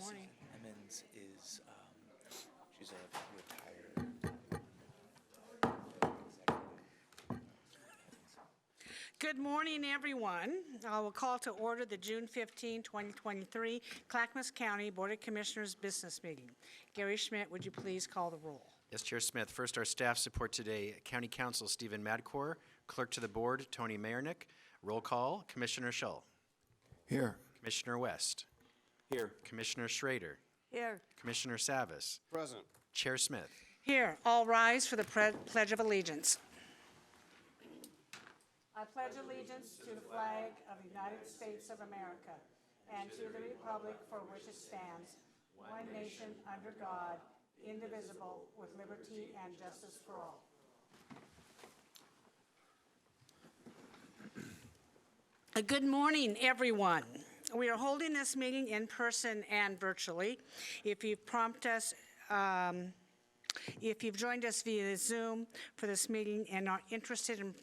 morning. Emmons is, she's a retired Good morning, everyone. I will call to order the June 15, 2023 Clackamas County Board of Commissioners Business Meeting. Gary Schmidt, would you please call the roll? Yes, Chair Smith. First, our staff support today. County Council Stephen Madcore, Clerk to the Board Tony Mayernick. Roll call, Commissioner Shull. Here. Commissioner West. Here. Commissioner Schrader. Here. Commissioner Savas. Present. Chair Smith. Here. All rise for the Pledge of Allegiance. I pledge allegiance to the flag of the United States of America and to the republic for which it stands, one nation under God, indivisible, with liberty and justice for all. Good morning, everyone. We are holding this meeting in person and virtually. If you've joined us via Zoom for this meeting and are interested in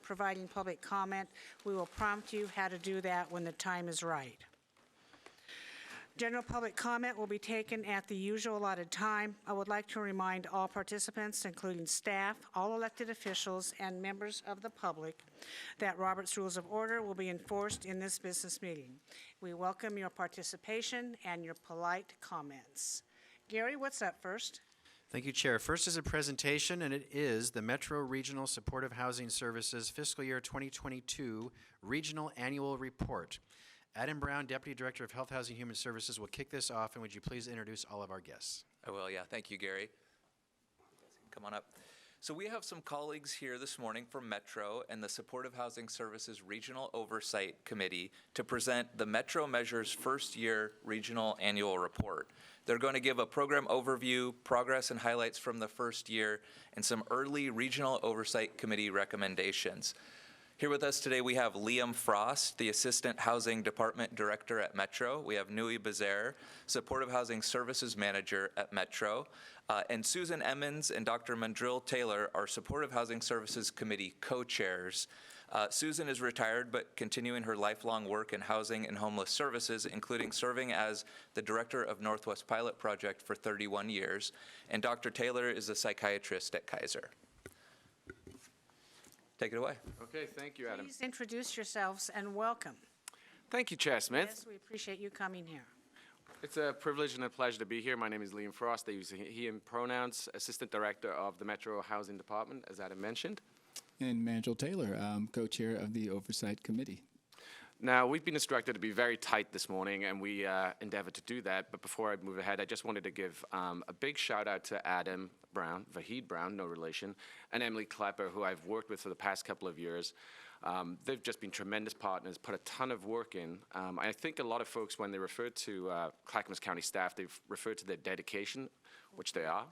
providing public comment, we will prompt you how to do that when the time is right. General public comment will be taken at the usual allotted time. I would like to remind all participants, including staff, all elected officials, and members of the public, that Robert's Rules of Order will be enforced in this business meeting. We welcome your participation and your polite comments. Gary, what's up first? Thank you, Chair. First is a presentation, and it is the Metro Regional Supportive Housing Services Fiscal Year 2022 Regional Annual Report. Adam Brown, Deputy Director of Health, Housing, Human Services, will kick this off, and would you please introduce all of our guests? I will, yeah. Thank you, Gary. Come on up. So we have some colleagues here this morning from Metro and the Supportive Housing Services Regional Oversight Committee to present the Metro Measures First Year Regional Annual Report. They're going to give a program overview, progress and highlights from the first year, and some early Regional Oversight Committee recommendations. Here with us today, we have Liam Frost, the Assistant Housing Department Director at Metro. We have Nui Bazaar, Supportive Housing Services Manager at Metro. And Susan Emmons and Dr. Mandrill Taylor are Supportive Housing Services Committee co-chairs. Susan is retired, but continuing her lifelong work in housing and homeless services, including serving as the Director of Northwest Pilot Project for 31 years. And Dr. Taylor is a psychiatrist at Kaiser. Take it away. Okay, thank you, Adam. Please introduce yourselves and welcome. Thank you, Chair Smith. Yes, we appreciate you coming here. It's a privilege and a pleasure to be here. My name is Liam Frost. I use he and pronouns, Assistant Director of the Metro Housing Department, as Adam mentioned. And Mandrill Taylor, co-chair of the Oversight Committee. Now, we've been instructed to be very tight this morning, and we endeavored to do that. But before I move ahead, I just wanted to give a big shout out to Adam Brown, Vahid Brown, no relation, and Emily Klepper, who I've worked with for the past couple of years. They've just been tremendous partners, put a ton of work in. I think a lot of folks, when they refer to Clackamas County staff, they've referred to their dedication, which they are.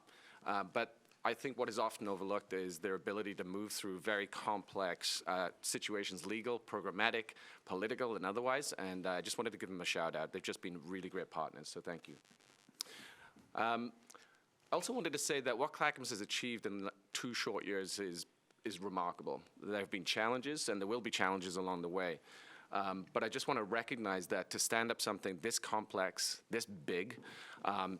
But I think what is often overlooked is their ability to move through very complex situations, legal, programmatic, political, and otherwise, and I just wanted to give them a shout out. They've just been really great partners, so thank you. I also wanted to say that what Clackamas has achieved in 2 short years is remarkable. There have been challenges, and there will be challenges along the way. But I just want to recognize that to stand up something this complex, this big,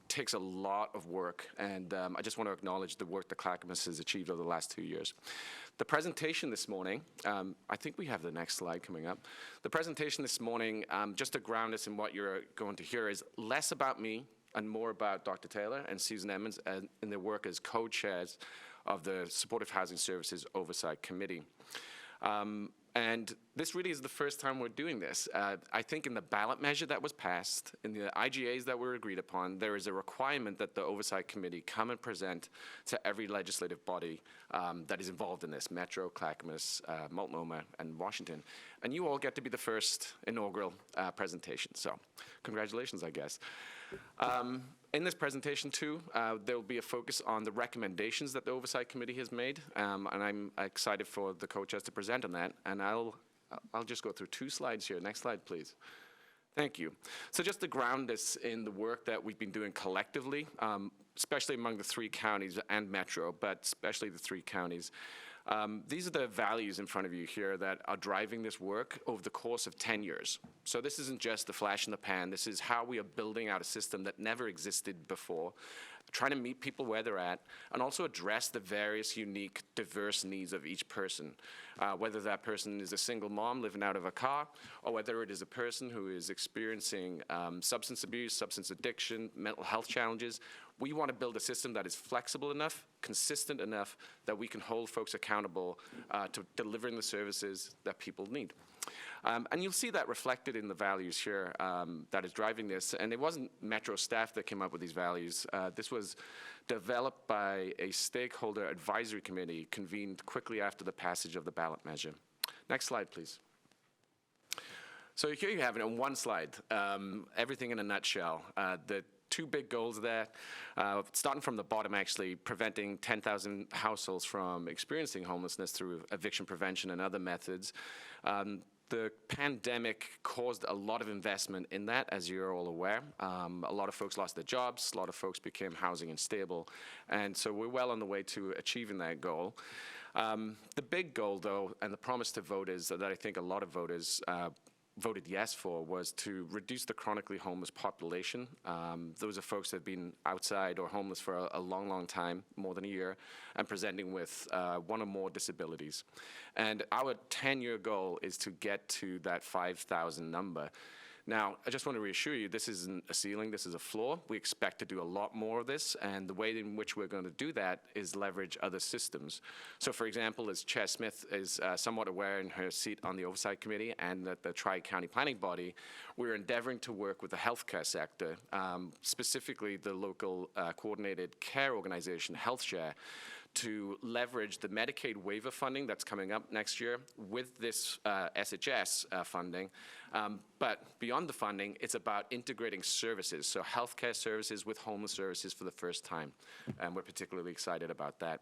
takes a lot of work, and I just want to acknowledge the work that Clackamas has achieved over the last 2 years. The presentation this morning, I think we have the next slide coming up. The presentation this morning, just to ground us in what you're going to hear, is less about me and more about Dr. Taylor and Susan Emmons in their work as co-chairs of the Supportive Housing Services Oversight Committee. And this really is the first time we're doing this. I think in the ballot measure that was passed, in the IGAs that were agreed upon, there is a requirement that the Oversight Committee come and present to every legislative body that is involved in this, Metro, Clackamas, Multnomah, and Washington. And you all get to be the first inaugural presentation. So congratulations, I guess. In this presentation, too, there will be a focus on the recommendations that the Oversight Committee has made, and I'm excited for the co-chairs to present on that. And I'll just go through 2 slides here. Next slide, please. Thank you. So just to ground us in the work that we've been doing collectively, especially among the 3 counties and Metro, but especially the 3 counties, These are the values in front of you here that are driving this work over the course of 10 years. So this isn't just the flash in the pan. This is how we are building out a system that never existed before, trying to meet people where they're at, and also address the various unique, diverse needs of each person, whether that person is a single mom living out of a car, or whether it is a person who is experiencing substance abuse, substance addiction, mental health challenges. We want to build a system that is flexible enough, consistent enough, that we can hold folks accountable to delivering the services that people need. And you'll see that reflected in the values here that is driving this. And it wasn't Metro staff that came up with these values. This was developed by a stakeholder advisory committee convened quickly after the passage of the ballot measure. Next slide, please. So here you have it on one slide, everything in a nutshell. The two big goals there, starting from the bottom actually, preventing 10,000 households from experiencing homelessness through eviction prevention and other methods. The pandemic caused a lot of investment in that, as you're all aware. A lot of folks lost their jobs, a lot of folks became housing unstable, and so we're well on the way to achieving that goal. The big goal, though, and the promise to voters that I think a lot of voters voted yes for, was to reduce the chronically homeless population. Those are folks that have been outside or homeless for a long, long time, more than a year, and presenting with one or more disabilities. And our 10-year goal is to get to that 5,000 number. Now, I just want to reassure you, this isn't a ceiling, this is a floor. We expect to do a lot more of this, and the way in which we're going to do that is leverage other systems. So, for example, as Chair Smith is somewhat aware in her seat on the Oversight Committee and at the Tri-County Planning Body, we're endeavoring to work with the healthcare sector, specifically the local coordinated care organization, HealthShare, to leverage the Medicaid waiver funding that's coming up next year with this SHS funding. But beyond the funding, it's about integrating services, so healthcare services with homeless services for the first time. And we're particularly excited about that.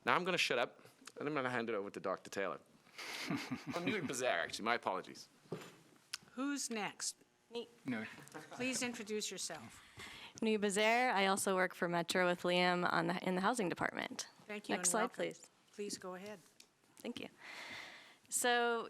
Now I'm going to shut up, and I'm going to hand it over to Dr. Taylor. Oh, Nui Bazaar, actually. My apologies. Who's next? Me. No. Please introduce yourself. Nui Bazaar. I also work for Metro with Liam in the housing department. Thank you. Next and slide, welcome. please. Please go ahead. Thank you. So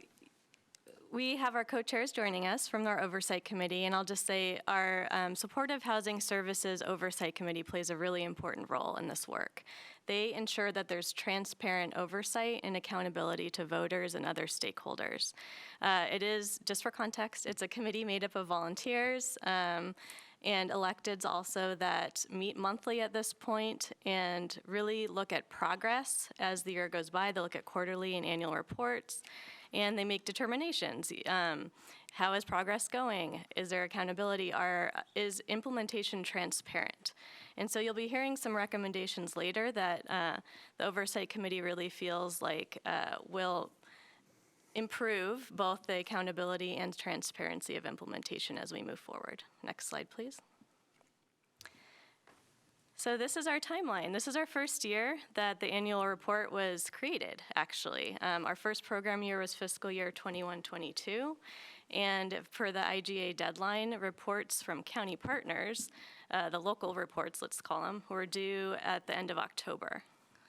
we have our co-chairs joining us from our Oversight Committee, and I'll just say our Supportive Housing Services Oversight Committee plays a really important role in this work. They ensure that there's transparent oversight and accountability to voters and other stakeholders. It is, just for context, it's a committee made up of volunteers and electeds also that meet monthly at this point and really look at progress as the year goes by. They look at quarterly and annual reports, and they make determinations. How is progress going? Is there accountability? Is implementation transparent? And so you'll be hearing some recommendations later that the Oversight Committee really feels like will improve both the accountability and transparency of implementation as we move forward. Next slide, please. So this is our timeline. This is our first year that the annual report was created, actually. Our first program year was fiscal year 21-22, and for the IGA deadline, reports from county partners, the local reports, let's call them, were due at the end of October.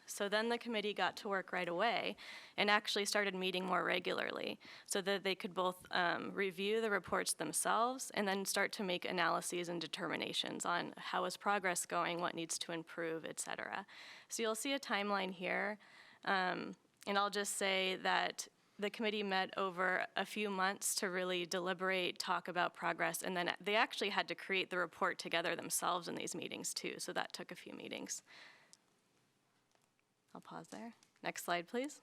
So then the committee got to work right away and actually started meeting more regularly so that they could both review the reports themselves and then start to make analyses and determinations on how is progress going, what needs to improve, et cetera. So you'll see a timeline here, and I'll just say that the committee met over a few months to really deliberate, talk about progress, and then they actually had to create the report together themselves in these meetings too, so that took a few meetings. I'll pause there. Next slide, please.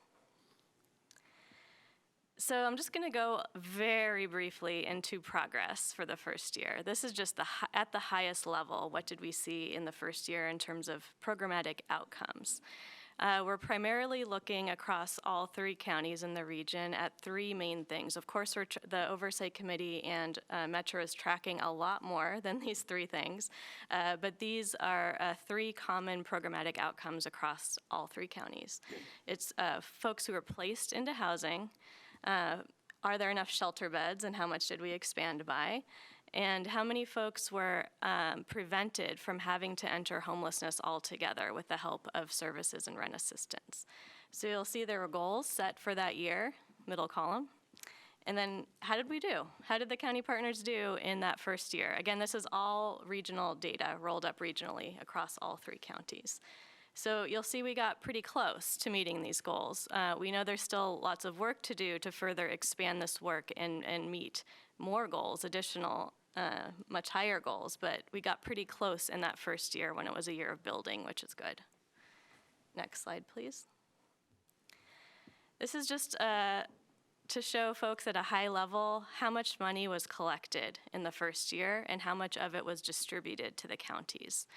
So I'm just going to go very briefly into progress for the first year. This is just at the highest level. What did we see in the first year in terms of programmatic outcomes? We're primarily looking across all 3 counties in the region at 3 main things. Of course, the Oversight Committee and Metro is tracking a lot more than these 3 things, but these are 3 common programmatic outcomes across all 3 counties. It's folks who are placed into housing, are there enough shelter beds and how much did we expand by, and how many folks were prevented from having to enter homelessness altogether with the help of services and rent assistance. So you'll see there were goals set for that year, middle column. And then how did we do? How did the county partners do in that first year? Again, this is all regional data rolled up regionally across all 3 counties. So you'll see we got pretty close to meeting these goals. We know there's still lots of work to do to further expand this work and meet more goals, additional, much higher goals, but we got pretty close in that first year when it was a year of building, which is good. Next slide, please. This is just to show folks at a high level how much money was collected in the first year and how much of it was distributed to the counties.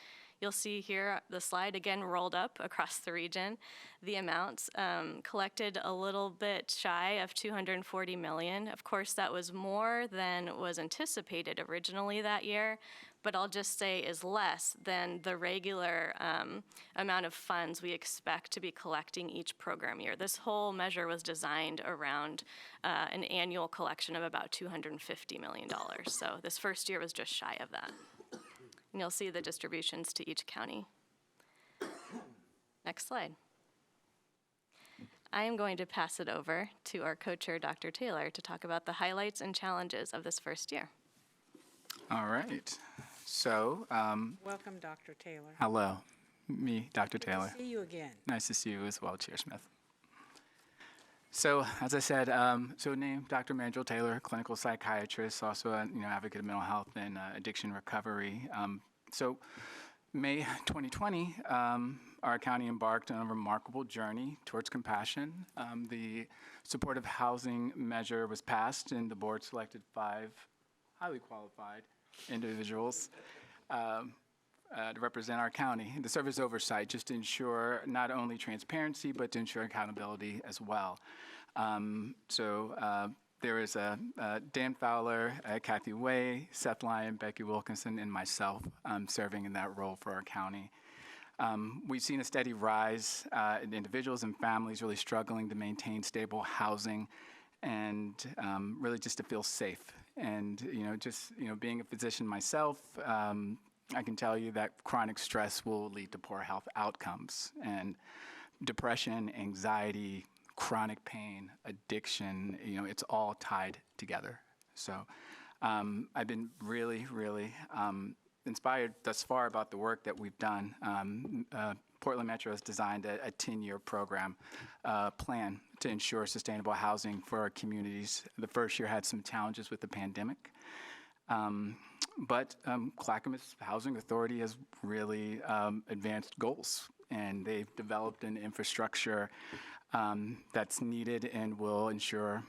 You'll see here the slide again rolled up across the region. The amounts collected a little bit shy of $240 million. Of course, that was more than was anticipated originally that year, but I'll just say is less than the regular amount of funds we expect to be collecting each program year. This whole measure was designed around an annual collection of about $250 million. So this first year was just shy of that. And you'll see the distributions to each county. Next slide. I am going to pass it over to our co-chair, Dr. Taylor, to talk about the highlights and challenges of this first year. All right. So, Welcome, Dr. Taylor. hello, me, Dr. Taylor. See you again. Nice to see you as well, Chair Smith. So, as I said, name Dr. Manuel Taylor, clinical psychiatrist, also a advocate of mental health and addiction recovery. May 2020, our county embarked on a remarkable journey towards compassion. The supportive housing measure was passed, and the board selected 5 highly qualified individuals to represent our county. The service oversight just to ensure not only transparency, but to ensure accountability as well. There is Dan Fowler, Kathy Way, Seth Lyon, Becky Wilkinson, and myself serving in that role for our county. We've seen a steady rise in individuals and families really struggling to maintain stable housing and really just to feel safe. And, being a physician myself, I can tell you that chronic stress will lead to poor health outcomes. And depression, anxiety, chronic pain, addiction, it's all tied together. So I've been really, really inspired thus far about the work that we've done. Portland Metro has designed a 10-year program plan to ensure sustainable housing for our communities. The first year had some challenges with the pandemic. But Clackamas Housing Authority has really advanced goals, and they've developed an infrastructure that's needed and will ensure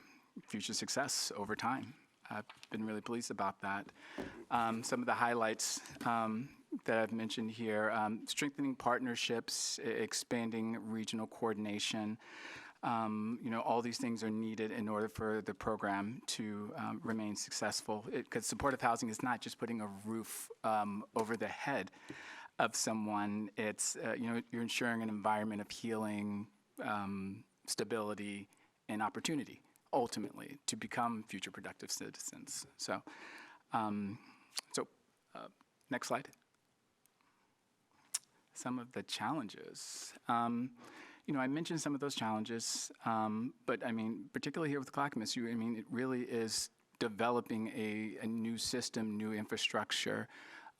future success over time. I've been really pleased about that. Some of the highlights that I've mentioned here, strengthening partnerships, expanding regional coordination. All these things are needed in order for the program to remain successful. Because supportive housing is not just putting a roof over the head of someone. It's, you're ensuring an environment of healing, stability, and opportunity, ultimately, to become future productive citizens. So, next slide. Some of the challenges. I mentioned some of those challenges, but particularly here with Clackamas, it really is developing a new system, new infrastructure.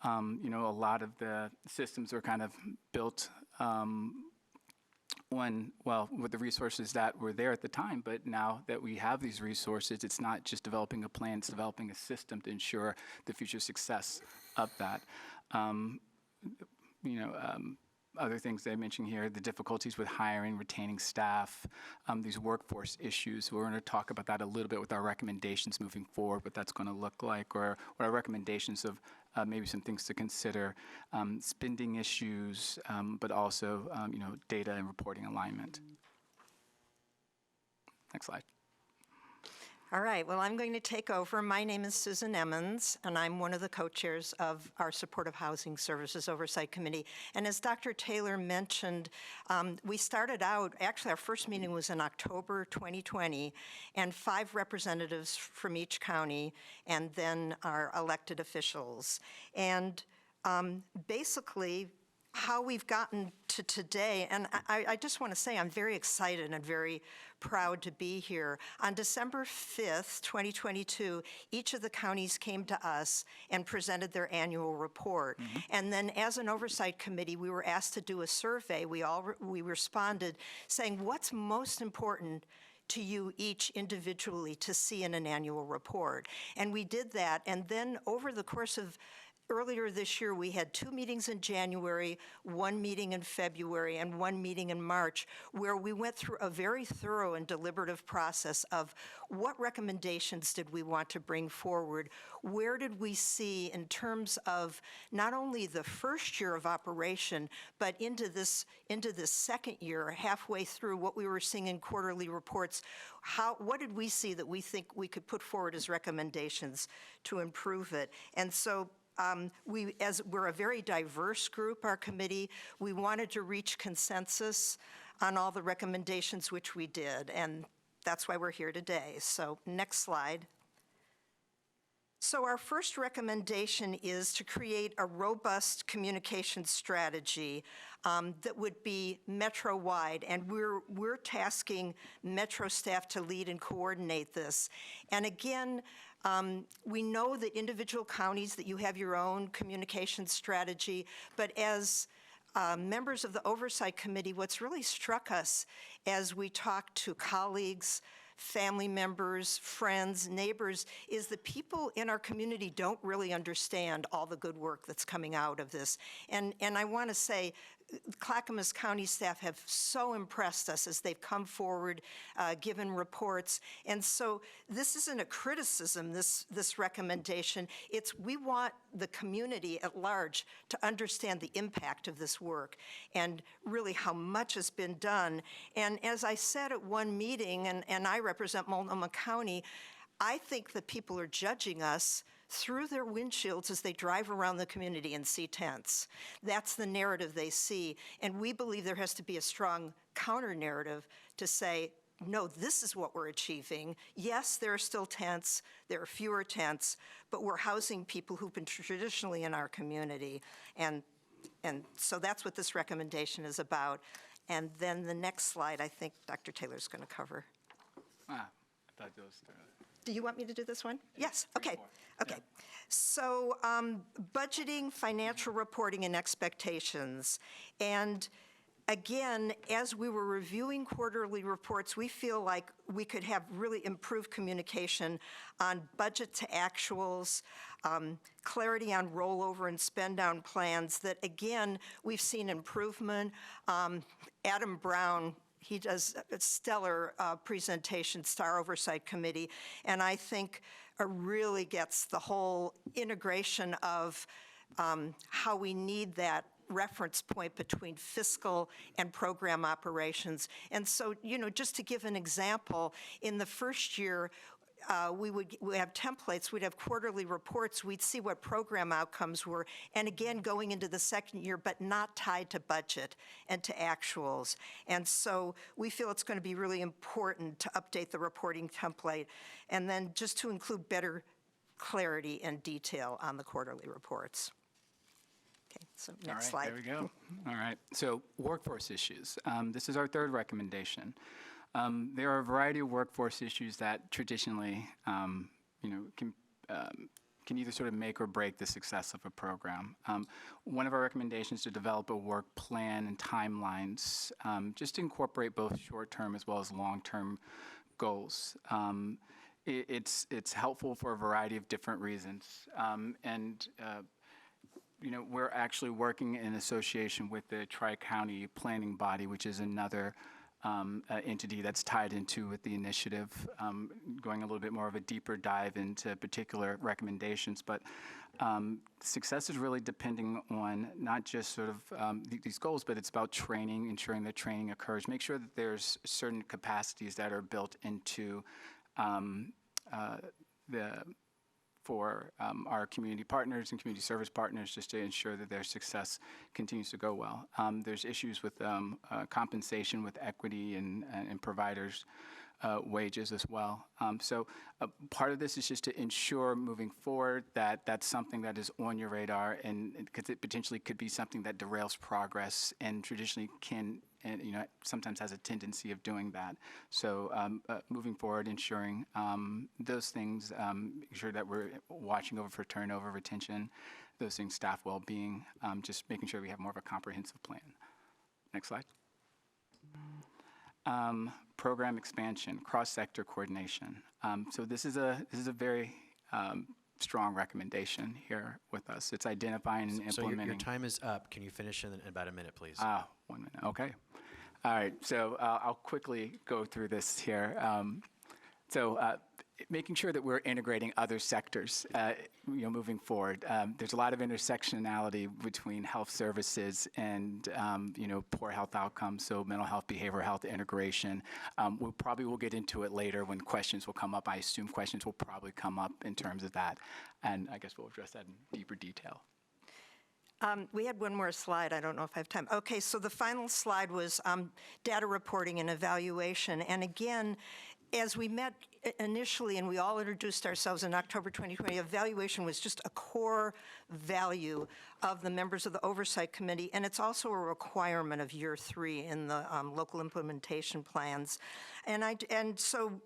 A lot of the systems were kind of built with the resources that were there at the time, but now that we have these resources, it's not just developing a plan, it's developing a system to ensure the future success of that. Other things that I mentioned here, the difficulties with hiring, retaining staff, these workforce issues. We're going to talk about that a little bit with our recommendations moving forward, what that's going to look like, or what our recommendations of maybe some things to consider, spending issues, but also, data and reporting alignment. Next slide. All right, well, I'm going to take over. My name is Susan Emmons, and I'm one of the co-chairs of our Supportive Housing Services Oversight Committee. And as Dr. Taylor mentioned, we started out, actually our first meeting was in October 2020, and 5 representatives from each county, and then our elected officials. And basically, how we've gotten to today, and I just want to say I'm very excited and very proud to be here. On December 5th, 2022, each of the counties came to us and presented their annual report. And then as an oversight committee, we were asked to do a survey. We responded saying, what's most important to you each individually to see in an annual report? And we did that, and then over the course of earlier this year, we had 2 meetings in January, 1 meeting in February, and 1 meeting in March, where we went through a very thorough and deliberative process of what recommendations did we want to bring forward, where did we see in terms of not only the first year of operation, but into this second year, halfway through, what we were seeing in quarterly reports, what did we see that we think we could put forward as recommendations to improve it? And so as we're a very diverse group, our committee, we wanted to reach consensus on all the recommendations, which we did, and that's why we're here today. So next slide. So our first recommendation is to create a robust communication strategy that would be Metro-wide, and we're tasking Metro staff to lead and coordinate this. And again, we know that individual counties, that you have your own communication strategy, but as members of the Oversight Committee, what's really struck us as we talk to colleagues, family members, friends, neighbors, is that people in our community don't really understand all the good work that's coming out of this. And I want to say, Clackamas County staff have so impressed us as they've come forward, given reports. And so this isn't a criticism, this recommendation. It's we want the community at large to understand the impact of this work and really how much has been done. And as I said at one meeting, and I represent Multnomah County, I think that people are judging us through their windshields as they drive around the community and see tents. That's the narrative they see. And we believe there has to be a strong counter-narrative to say, no, this is what we're achieving. Yes, there are still tents, there are fewer tents, but we're housing people who've been traditionally in our community. And so that's what this recommendation is about. And then the next slide, I think Dr. Taylor's going to cover. I thought those two. Do you want me to do this one? Yes, Three, okay. four. Okay. Yeah. So budgeting, financial reporting, and expectations. And again, as we were reviewing quarterly reports, we feel like we could have really improved communication on budget to actuals, clarity on rollover and spend down plans that, again, we've seen improvement. Adam Brown, he does a stellar presentations to our Oversight Committee, and I think really gets the whole integration of how we need that reference point between fiscal and program operations. And so, just to give an example, in the first year, we have templates, we'd have quarterly reports, we'd see what program outcomes were, and again, going into the second year, but not tied to budget and to actuals. And so we feel it's going to be really important to update the reporting template, and then just to include better clarity and detail on the quarterly reports. Okay, so next slide. There we go. All right, so workforce issues. This is our third recommendation. There are a variety of workforce issues that traditionally, can either sort of make or break the success of a program. One of our recommendations is to develop a work plan and timelines, just to incorporate both short-term as well as long-term goals. It's helpful for a variety of different reasons, we're actually working in association with the Tri-County Planning Body, which is another entity that's tied into with the initiative, going a little bit more of a deeper dive into particular recommendations. But success is really depending on not just sort of these goals, but it's about training, ensuring that training occurs. Make sure that there's certain capacities that are built into for our community partners and community service partners, just to ensure that their success continues to go well. There's issues with compensation, with equity and providers' wages as well. So part of this is just to ensure moving forward that that's something that is on your radar, and because it potentially could be something that derails progress and traditionally can, and sometimes has a tendency of doing that. So moving forward, ensuring those things, ensure that we're watching over for turnover, retention, those things, staff well-being, just making sure we have more of a comprehensive plan. Next slide. Program expansion, cross-sector coordination. So this is a very strong recommendation here with us. It's identifying and implementing. So your time is up. Can you finish in about a minute, please? 1 minute. Okay. All right. So I'll quickly go through this here. Making sure that we're integrating other sectors, moving forward. There's a lot of intersectionality between health services and, poor health outcomes, so mental health, behavioral health integration. We probably will get into it later when questions will come up. I assume questions will probably come up in terms of that, and I guess we'll address that in deeper detail. We had one more slide. I don't know if I have time. Okay, so the final slide was data reporting and evaluation. And again, as we met initially and we all introduced ourselves in October 2020, evaluation was just a core value of the members of the Oversight Committee, and it's also a requirement of year 3 in the local implementation plans. And so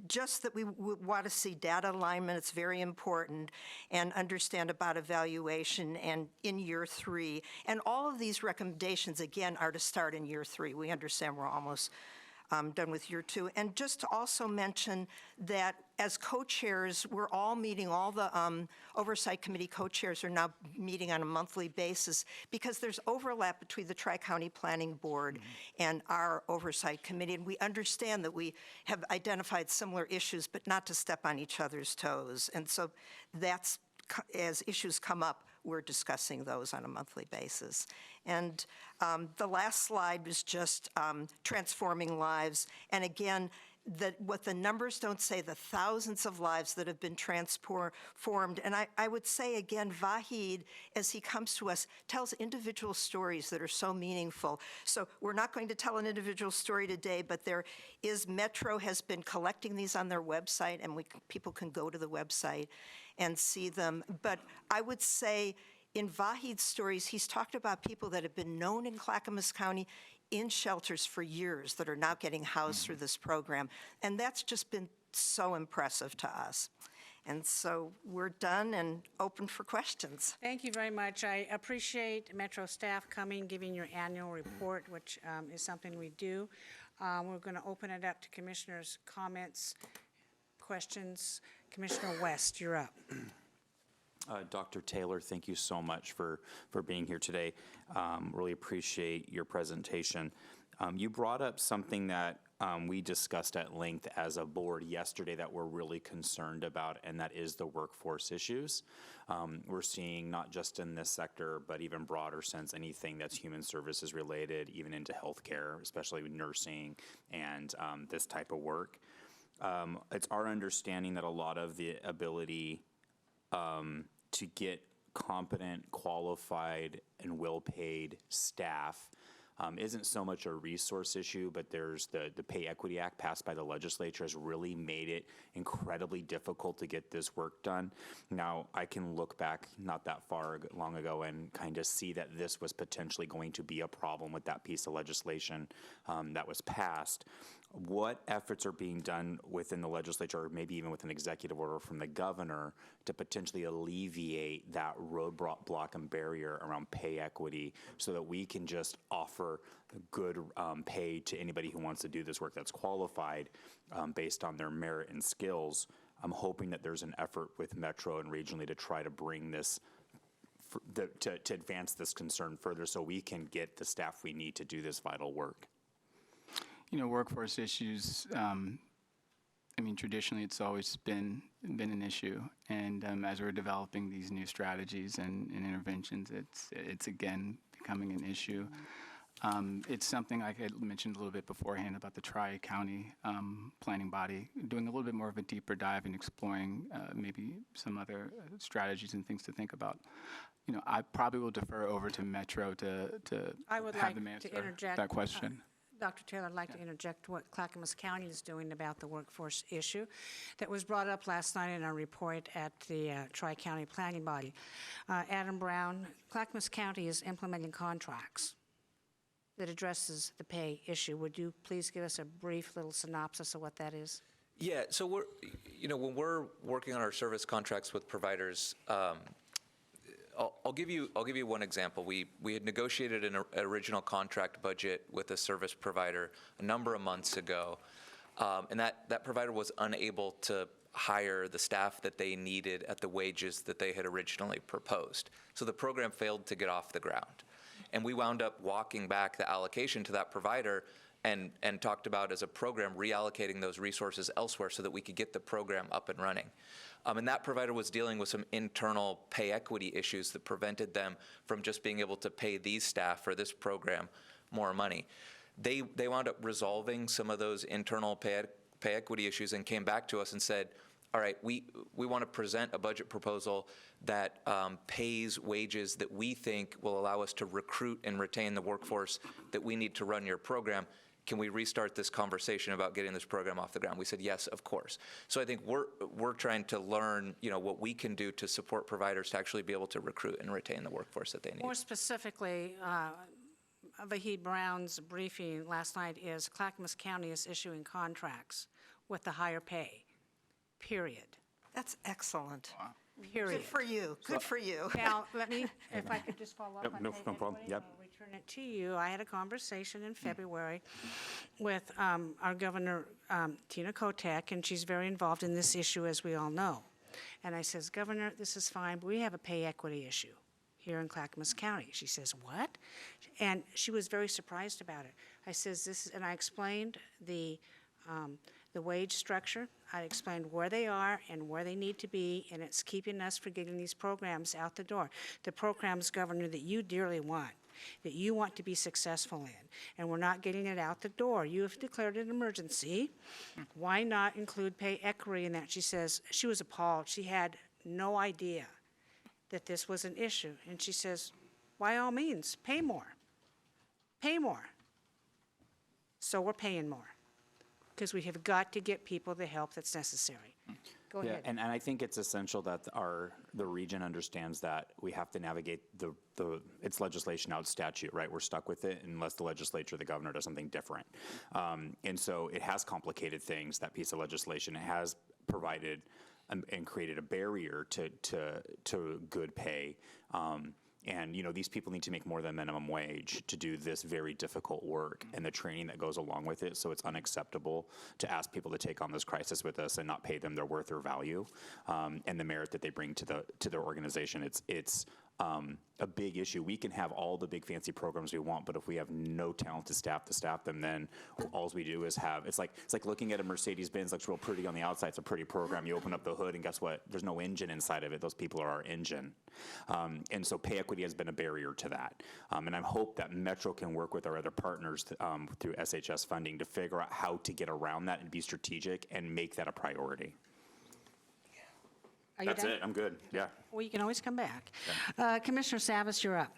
just that we want to see data alignment, it's very important, and understand about evaluation and in year 3. And all of these recommendations, again, are to start in year 3. We understand we're almost done with year 2. And just to also mention that as co-chairs, we're all meeting, all the Oversight Committee co-chairs are now meeting on a monthly basis because there's overlap between the Tri-County Planning Board and our Oversight Committee. And we understand that we have identified similar issues, but not to step on each other's toes. And so that's, as issues come up, we're discussing those on a monthly basis. And the last slide was just transforming lives. And again, what the numbers don't say, the thousands of lives that have been transformed. And I would say again, Vahid, as he comes to us, tells individual stories that are so meaningful. So we're not going to tell an individual story today, but Metro has been collecting these on their website, and people can go to the website and see them. But I would say in Vahid's stories, he's talked about people that have been known in Clackamas County in shelters for years that are now getting housed through this program. And that's just been so impressive to us. And so we're done and open for questions. Thank you very much. I appreciate Metro staff coming, giving your annual report, which is something we do. We're going to open it up to commissioners' comments, questions. Commissioner West, you're up. Dr. Taylor, thank you so much for being here today. Really appreciate your presentation. You brought up something that we discussed at length as a board yesterday that we're really concerned about, and that is the workforce issues. We're seeing not just in this sector, but even broader sense, anything that's human services related, even into healthcare, especially nursing and this type of work. It's our understanding that a lot of the ability to get competent, qualified, and well-paid staff isn't so much a resource issue, but there's the Pay Equity Act passed by the legislature has really made it incredibly difficult to get this work done. Now, I can look back not that long ago and kind of see that this was potentially going to be a problem with that piece of legislation that was passed. What efforts are being done within the legislature, or maybe even with an executive order from the governor, to potentially alleviate that roadblock and barrier around pay equity so that we can just offer good pay to anybody who wants to do this work that's qualified based on their merit and skills? I'm hoping that there's an effort with Metro and regionally to try to bring this to advance this concern further so we can get the staff we need to do this vital work. Workforce issues, traditionally it's always been an issue. And as we're developing these new strategies and interventions, it's again becoming an issue. It's something like I mentioned a little bit beforehand about the Tri-County planning body, doing a little bit more of a deeper dive and exploring maybe some other strategies and things to think about. I probably will defer over to Metro to I would have like them to answer interject. that question. Dr. Taylor, I'd like to interject what Clackamas County is doing about the workforce issue that was brought up last night in our report at the Tri-County Planning Body. Adam Brown, Clackamas County is implementing contracts that addresses the pay issue. Would you please give us a brief little synopsis of what that is? Yeah, so when we're working on our service contracts with providers, I'll give you one example. We had negotiated an original contract budget with a service provider a number of months ago, and that provider was unable to hire the staff that they needed at the wages that they had originally proposed. So the program failed to get off the ground. And we wound up walking back the allocation to that provider and talked about, as a program, reallocating those resources elsewhere so that we could get the program up and running. And that provider was dealing with some internal pay equity issues that prevented them from just being able to pay these staff for this program more money. They wound up resolving some of those internal pay equity issues and came back to us and said, all right, we want to present a budget proposal that pays wages that we think will allow us to recruit and retain the workforce that we need to run your program. Can we restart this conversation about getting this program off the ground? We said, yes, of course. So I think we're trying to learn, what we can do to support providers to actually be able to recruit and retain the workforce that they need. More specifically, Vahid Brown's briefing last night is Clackamas County is issuing contracts with the higher pay, period. That's excellent. Wow. Period. Good for you. Good for you. Now, let me, if I could just follow up on no pay problem. equity, Yep. I'll return it to you. I had a conversation in February with our Governor, Tina Kotek, and she's very involved in this issue, as we all know. And I says, Governor, this is fine, but we have a pay equity issue here in Clackamas County. She says, what? And she was very surprised about it. I says, this is, and I explained the wage structure. I explained where they are and where they need to be, and it's keeping us from getting these programs out the door. The programs, Governor, that you dearly want, that you want to be successful in, and we're not getting it out the door. You have declared an emergency. Why not include pay equity in that? She says, she was appalled. She had no idea that this was an issue. And she says, by all means, pay more. Pay more. So we're paying more, because we have got to get people the help that's necessary. Go Yeah, ahead. and I think it's essential that the region understands that we have to navigate its legislation out statute, right? We're stuck with it unless the legislature, the governor, does something different. And so it has complicated things, that piece of legislation. It has provided and created a barrier to good pay. And, these people need to make more than minimum wage to do this very difficult work and the training that goes along with it. So it's unacceptable to ask people to take on this crisis with us and not pay them their worth or value and the merit that they bring to their organization. It's a big issue. We can have all the big fancy programs we want, but if we have no talented staff to staff them, then all we do is it's like looking at a Mercedes-Benz. Looks real pretty on the outside. It's a pretty program. You open up the hood, and guess what? There's no engine inside of it. Those people are our engine. And so pay equity has been a barrier to that. And I hope that Metro can work with our other partners through SHS funding to figure out how to get around that and be strategic and make that a priority. Are you That's done? it. I'm good. Yeah. Well, you can always come back. Commissioner Savas, you're up.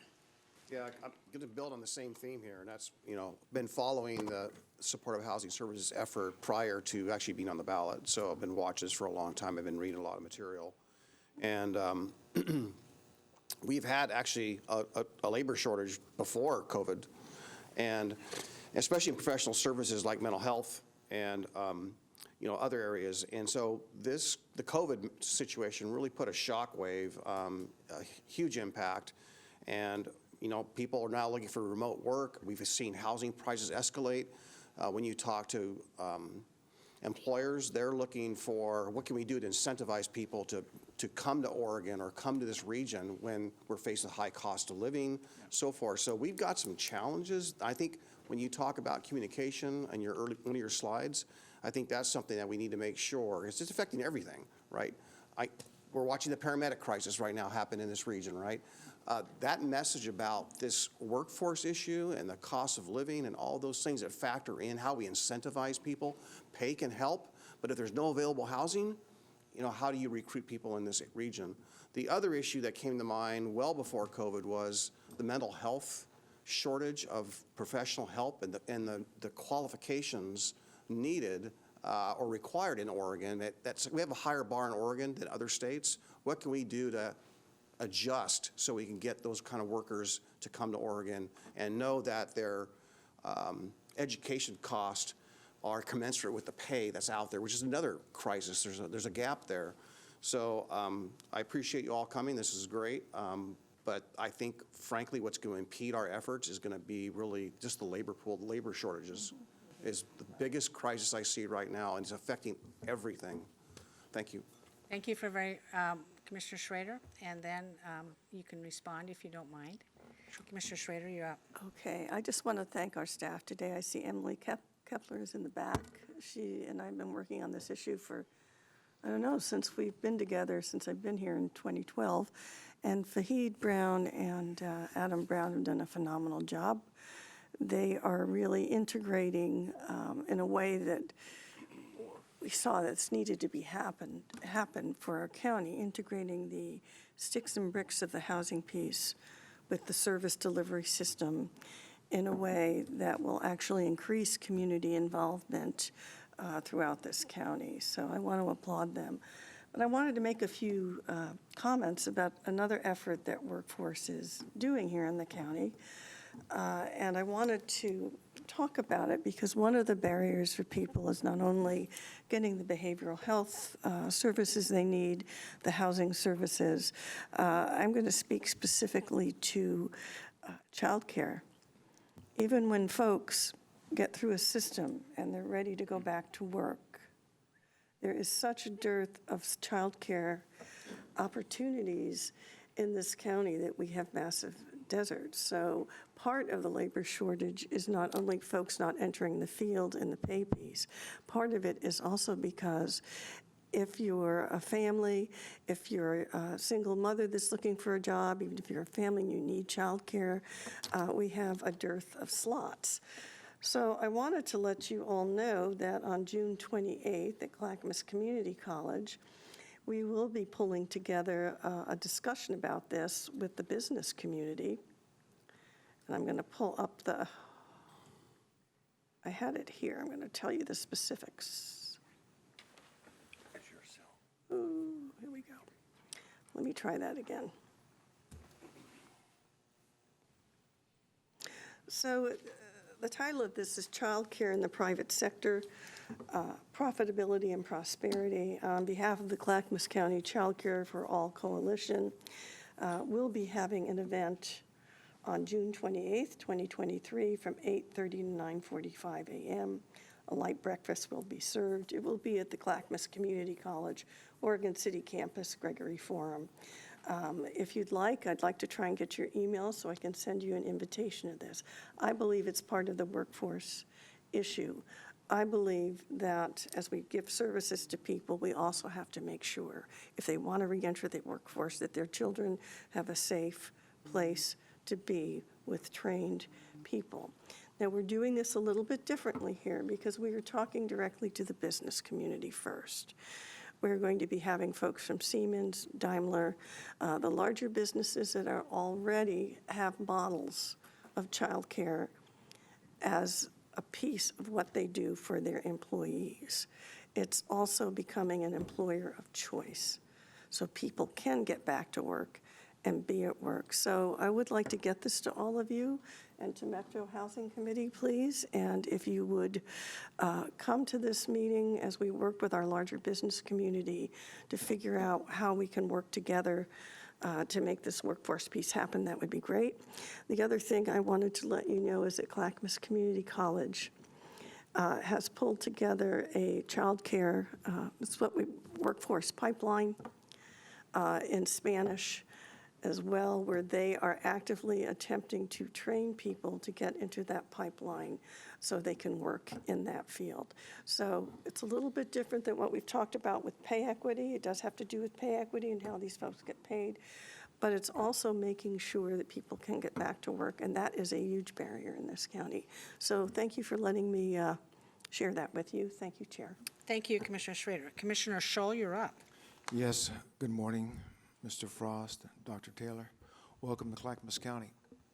Yeah, I'm going to build on the same theme here, and that's, been following the supportive housing services effort prior to actually being on the ballot. So I've been watching this for a long time. I've been reading a lot of material. And we've had actually a labor shortage before COVID, and especially in professional services like mental health and other areas. And so the COVID situation really put a shockwave, a huge impact. And, people are now looking for remote work. We've seen housing prices escalate. When you talk to employers, they're looking for what can we do to incentivize people to come to Oregon or come to this region when we're faced with high cost of living, so forth. So we've got some challenges. I think when you talk about communication on one of your slides, I think that's something that we need to make sure, because it's affecting everything, right? We're watching the paramedic crisis right now happen in this region, right? That message about this workforce issue and the cost of living and all those things that factor in how we incentivize people, pay can help, but if there's no available housing, how do you recruit people in this region? The other issue that came to mind well before COVID was the mental health shortage of professional help and the qualifications needed or required in Oregon. We have a higher bar in Oregon than other states. What can we do to adjust so we can get those kind of workers to come to Oregon and know that their education costs are commensurate with the pay that's out there, which is another crisis. There's a gap there. So I appreciate you all coming. This is great. But I think, frankly, what's going to impede our efforts is going to be really just the labor pool. The labor shortages is the biggest crisis I see right now, and it's affecting everything. Thank you. Thank you for Commissioner Schrader, and then you can respond if you don't mind. Commissioner Schrader, you're up. Okay, I just want to thank our staff today. I see Emily Kepler is in the back. She and I have been working on this issue for, I don't know, since we've been together, since I've been here in 2012. And Fahid Brown and Adam Brown have done a phenomenal job. They are really integrating in a way that we saw that's needed to be happen for our county, integrating the sticks and bricks of the housing piece with the service delivery system in a way that will actually increase community involvement throughout this county. So I want to applaud them. But I wanted to make a few comments about another effort that Workforce is doing here in the county. And I wanted to talk about it because one of the barriers for people is not only getting the behavioral health services they need, the housing services. I'm going to speak specifically to childcare. Even when folks get through a system and they're ready to go back to work, there is such a dearth of childcare opportunities in this county that we have massive deserts. So part of the labor shortage is not only folks not entering the field in the pay piece. Part of it is also because if you're a family, if you're a single mother that's looking for a job, even if you're a family and you need childcare, we have a dearth of slots. So I wanted to let you all know that on June 28th at Clackamas Community College, we will be pulling together a discussion about this with the business community. And I'm going to pull up I had it here. I'm going to tell you the specifics. Ooh, here we go. Let me try that again. So the title of this is Childcare in the Private Sector, Profitability and Prosperity. On behalf of the Clackamas County Child Care for All Coalition, we'll be having an event on June 28th, 2023 from 8:30 to 9:45 a.m. A light breakfast will be served. It will be at the Clackamas Community College, Oregon City Campus, Gregory Forum. If you'd like, I'd like to try and get your email so I can send you an invitation to this. I believe it's part of the workforce issue. I believe that as we give services to people, we also have to make sure if they want to reenter the workforce that their children have a safe place to be with trained people. Now, we're doing this a little bit differently here because we are talking directly to the business community first. We're going to be having folks from Siemens, Daimler, the larger businesses that are already have models of childcare as a piece of what they do for their employees. It's also becoming an employer of choice, so people can get back to work and be at work. So I would like to get this to all of you and to Metro Housing Committee, please. And if you would come to this meeting as we work with our larger business community to figure out how we can work together to make this workforce piece happen, that would be great. The other thing I wanted to let you know is that Clackamas Community College has pulled together a child care, it's what we workforce pipeline in Spanish as well, where they are actively attempting to train people to get into that pipeline so they can work in that field. So it's a little bit different than what we've talked about with pay equity. It does have to do with pay equity and how these folks get paid. but it's also making sure that people can get back to work, and that is a huge barrier in this county. So thank you for letting me share that with you. Thank you, Chair. Thank you, Commissioner Schrader. Commissioner Scholl, you're up. Yes, good morning, Mr. Frost, Dr. Taylor. Welcome to Clackamas County.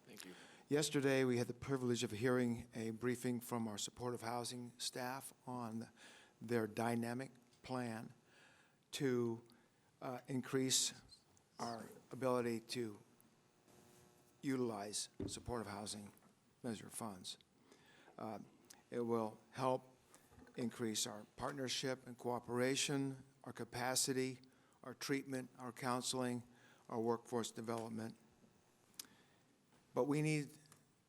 Thank you. Yesterday, we had the privilege of hearing a briefing from our supportive housing staff on their dynamic plan to increase our ability to utilize supportive housing measure funds. It will help increase our partnership and cooperation, our capacity, our treatment, our counseling, our workforce development. But we need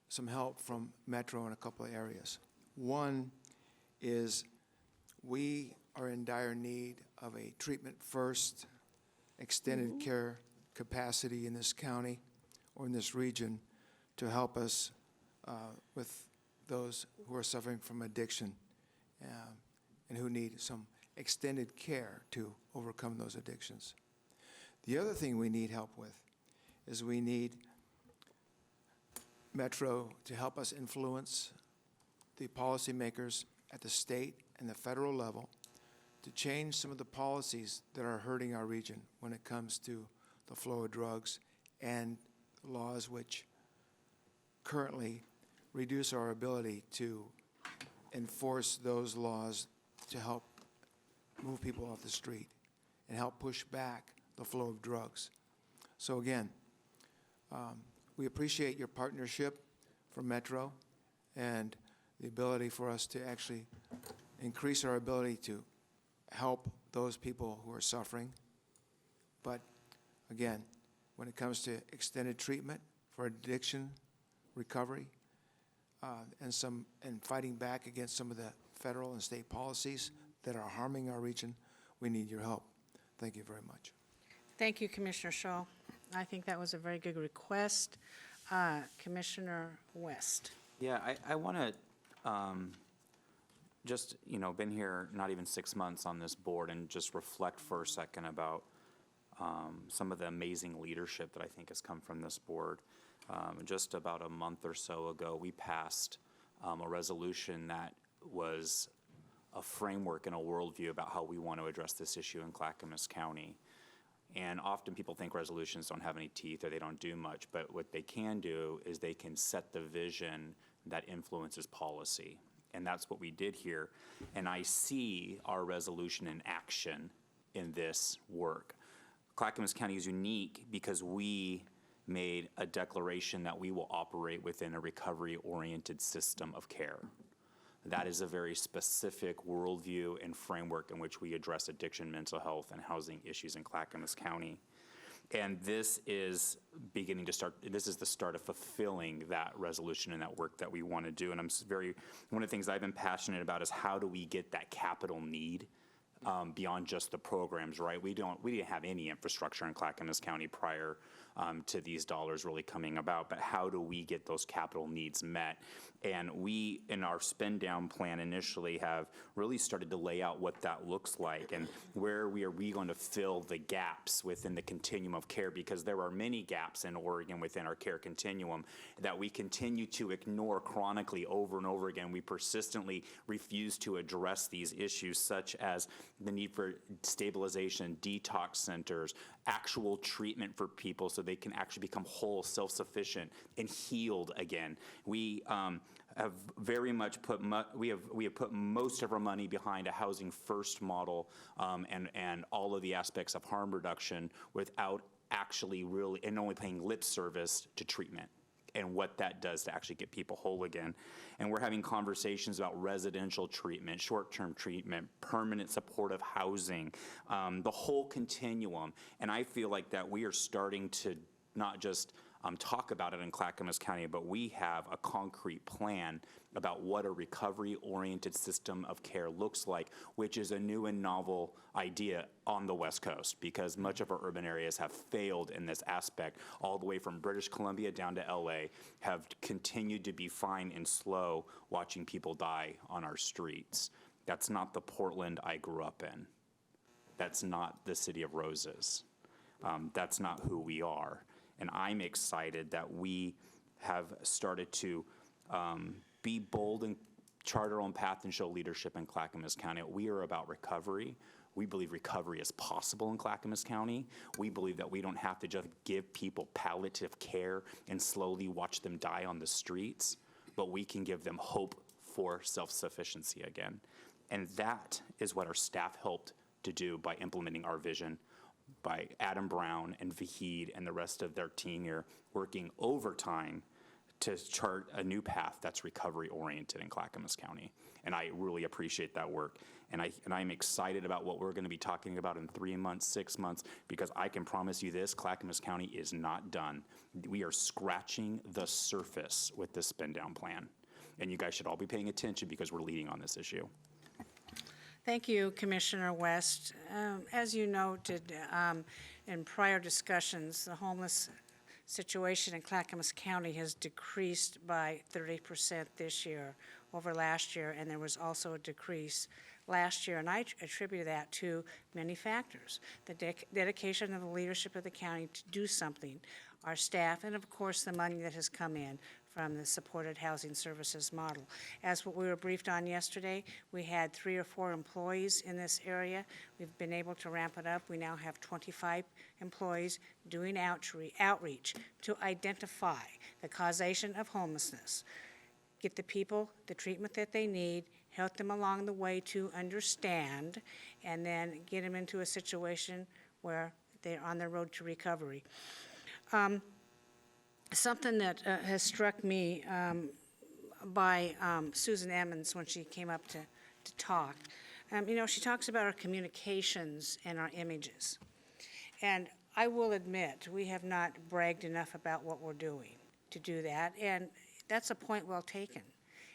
some help from Metro in a couple of areas. One is we are in dire need of a treatment-first extended care capacity in this county or in this region to help us with those who are suffering from addiction and who need some extended care to overcome those addictions. The other thing we need help with is we need Metro to help us influence the policymakers at the state and the federal level to change some of the policies that are hurting our region when it comes to the flow of drugs and laws which currently reduce our ability to enforce those laws to help move people off the street and help push back the flow of drugs. So again, we appreciate your partnership for Metro and the ability for us to actually increase our ability to help those people who are suffering. But again, when it comes to extended treatment for addiction recovery and fighting back against some of the federal and state policies that are harming our region, we need your help. Thank you very much. Thank you, Commissioner Scholl. I think that was a very good request. Commissioner West. Yeah, I want to just, been here not even 6 months on this board and just reflect for a second about some of the amazing leadership that I think has come from this board. Just about a month or so ago, we passed a resolution that was a framework and a worldview about how we want to address this issue in Clackamas County. And often people think resolutions don't have any teeth or they don't do much, but what they can do is they can set the vision that influences policy. And that's what we did here. And I see our resolution in action in this work. Clackamas County is unique because we made a declaration that we will operate within a recovery-oriented system of care. That is a very specific worldview and framework in which we address addiction, mental health, and housing issues in Clackamas County. And this is beginning to start, this is the start of fulfilling that resolution and that work that we want to do. And one of the things I've been passionate about is how do we get that capital need beyond just the programs, right? We didn't have any infrastructure in Clackamas County prior to these dollars really coming about, but how do we get those capital needs met? And we, in our spend down plan initially, have really started to lay out what that looks like and where we are going to fill the gaps within the continuum of care, because there are many gaps in Oregon within our care continuum that we continue to ignore chronically over and over again. We persistently refuse to address these issues, such as the need for stabilization, detox centers, actual treatment for people so they can actually become whole, self-sufficient, and healed again. We have very much put we have put most of our money behind a housing first model and all of the aspects of harm reduction without actually really and only paying lip service to treatment and what that does to actually get people whole again. And we're having conversations about residential treatment, short-term treatment, permanent supportive housing, the whole continuum. And I feel like that we are starting to not just talk about it in Clackamas County, but we have a concrete plan about what a recovery-oriented system of care looks like, which is a new and novel idea on the West Coast, because much of our urban areas have failed in this aspect, all the way from British Columbia down to LA, have continued to be fine and slow watching people die on our streets. That's not the Portland I grew up in. That's not the City of Roses. That's not who we are. And I'm excited that we have started to be bold and chart our own path and show leadership in Clackamas County. We are about recovery. We believe recovery is possible in Clackamas County. We believe that we don't have to just give people palliative care and slowly watch them die on the streets, but we can give them hope for self-sufficiency again. And that is what our staff helped to do by implementing our vision, by Adam Brown and Vahid and the rest of their team here working overtime to chart a new path that's recovery-oriented in Clackamas County. And I really appreciate that work. And I'm excited about what we're going to be talking about in 3 months, 6 months, because I can promise you this, Clackamas County is not done. We are scratching the surface with this spin-down plan. And you guys should all be paying attention because we're leading on this issue. Thank you, Commissioner West. As you noted in prior discussions, the homeless situation in Clackamas County has decreased by 30% this year over last year, and there was also a decrease last year, and I attribute that to many factors. The dedication of the leadership of the county to do something, our staff, and of course the money that has come in from the supported housing services model. As what we were briefed on yesterday, we had 3 or 4 employees in this area. We've been able to ramp it up. We now have 25 employees doing outreach to identify the causation of homelessness, get the people the treatment that they need, help them along the way to understand, and then get them into a situation where they're on their road to recovery. Something that has struck me by Susan Emmons when she came up to talk, she talks about our communications and our images. And I will admit, we have not bragged enough about what we're doing to do that, and that's a point well taken.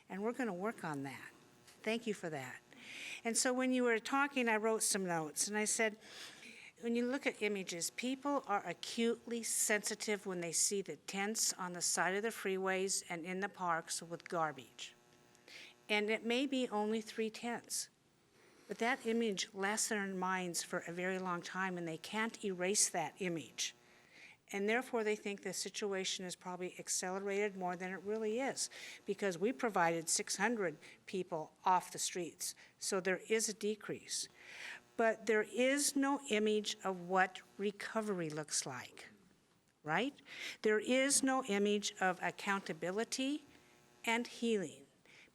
And we're going to work on that. Thank you for that. And so when you were talking, I wrote some notes, and I said, when you look at images, people are acutely sensitive when they see the tents on the side of the freeways and in the parks with garbage. And it may be only 3 tents, but that image lasts in their minds for a very long time, and they can't erase that image. And therefore, they think the situation is probably accelerated more than it really is, because we provided 600 people off the streets. So there is a decrease. But there is no image of what recovery looks like, right? There is no image of accountability and healing,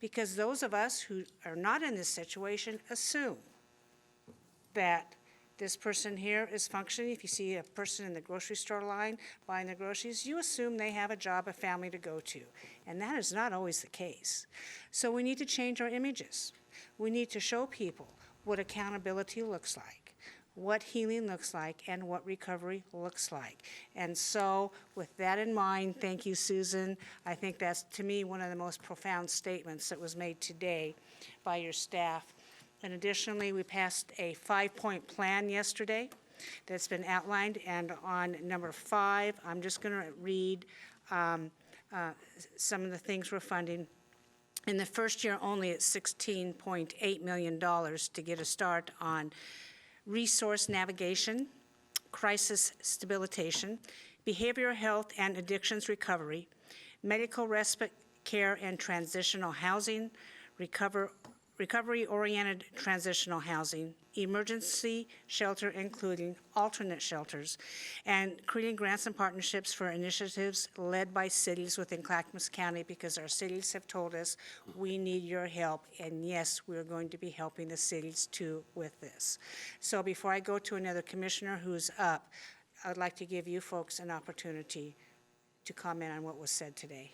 because those of us who are not in this situation assume that this person here is functioning. If you see a person in the grocery store line buying the groceries, you assume they have a job, a family to go to. And that is not always the case. So we need to change our images. We need to show people what accountability looks like, what healing looks like, and what recovery looks like. And so with that in mind, thank you, Susan. I think that's, to me, one of the most profound statements that was made today by your staff. And additionally, we passed a 5-point plan yesterday that's been outlined. And on number 5, I'm just going to read some of the things we're funding. In the first year only, it's $16.8 million to get a start on resource navigation, crisis stabilization, behavioral health and addictions recovery, medical respite care and transitional housing, recovery-oriented transitional housing, emergency shelter, including alternate shelters, and creating grants and partnerships for initiatives led by cities within Clackamas County, because our cities have told us we need your help, and yes, we're going to be helping the cities too with this. So before I go to another commissioner who's up, I'd like to give you folks an opportunity to comment on what was said today.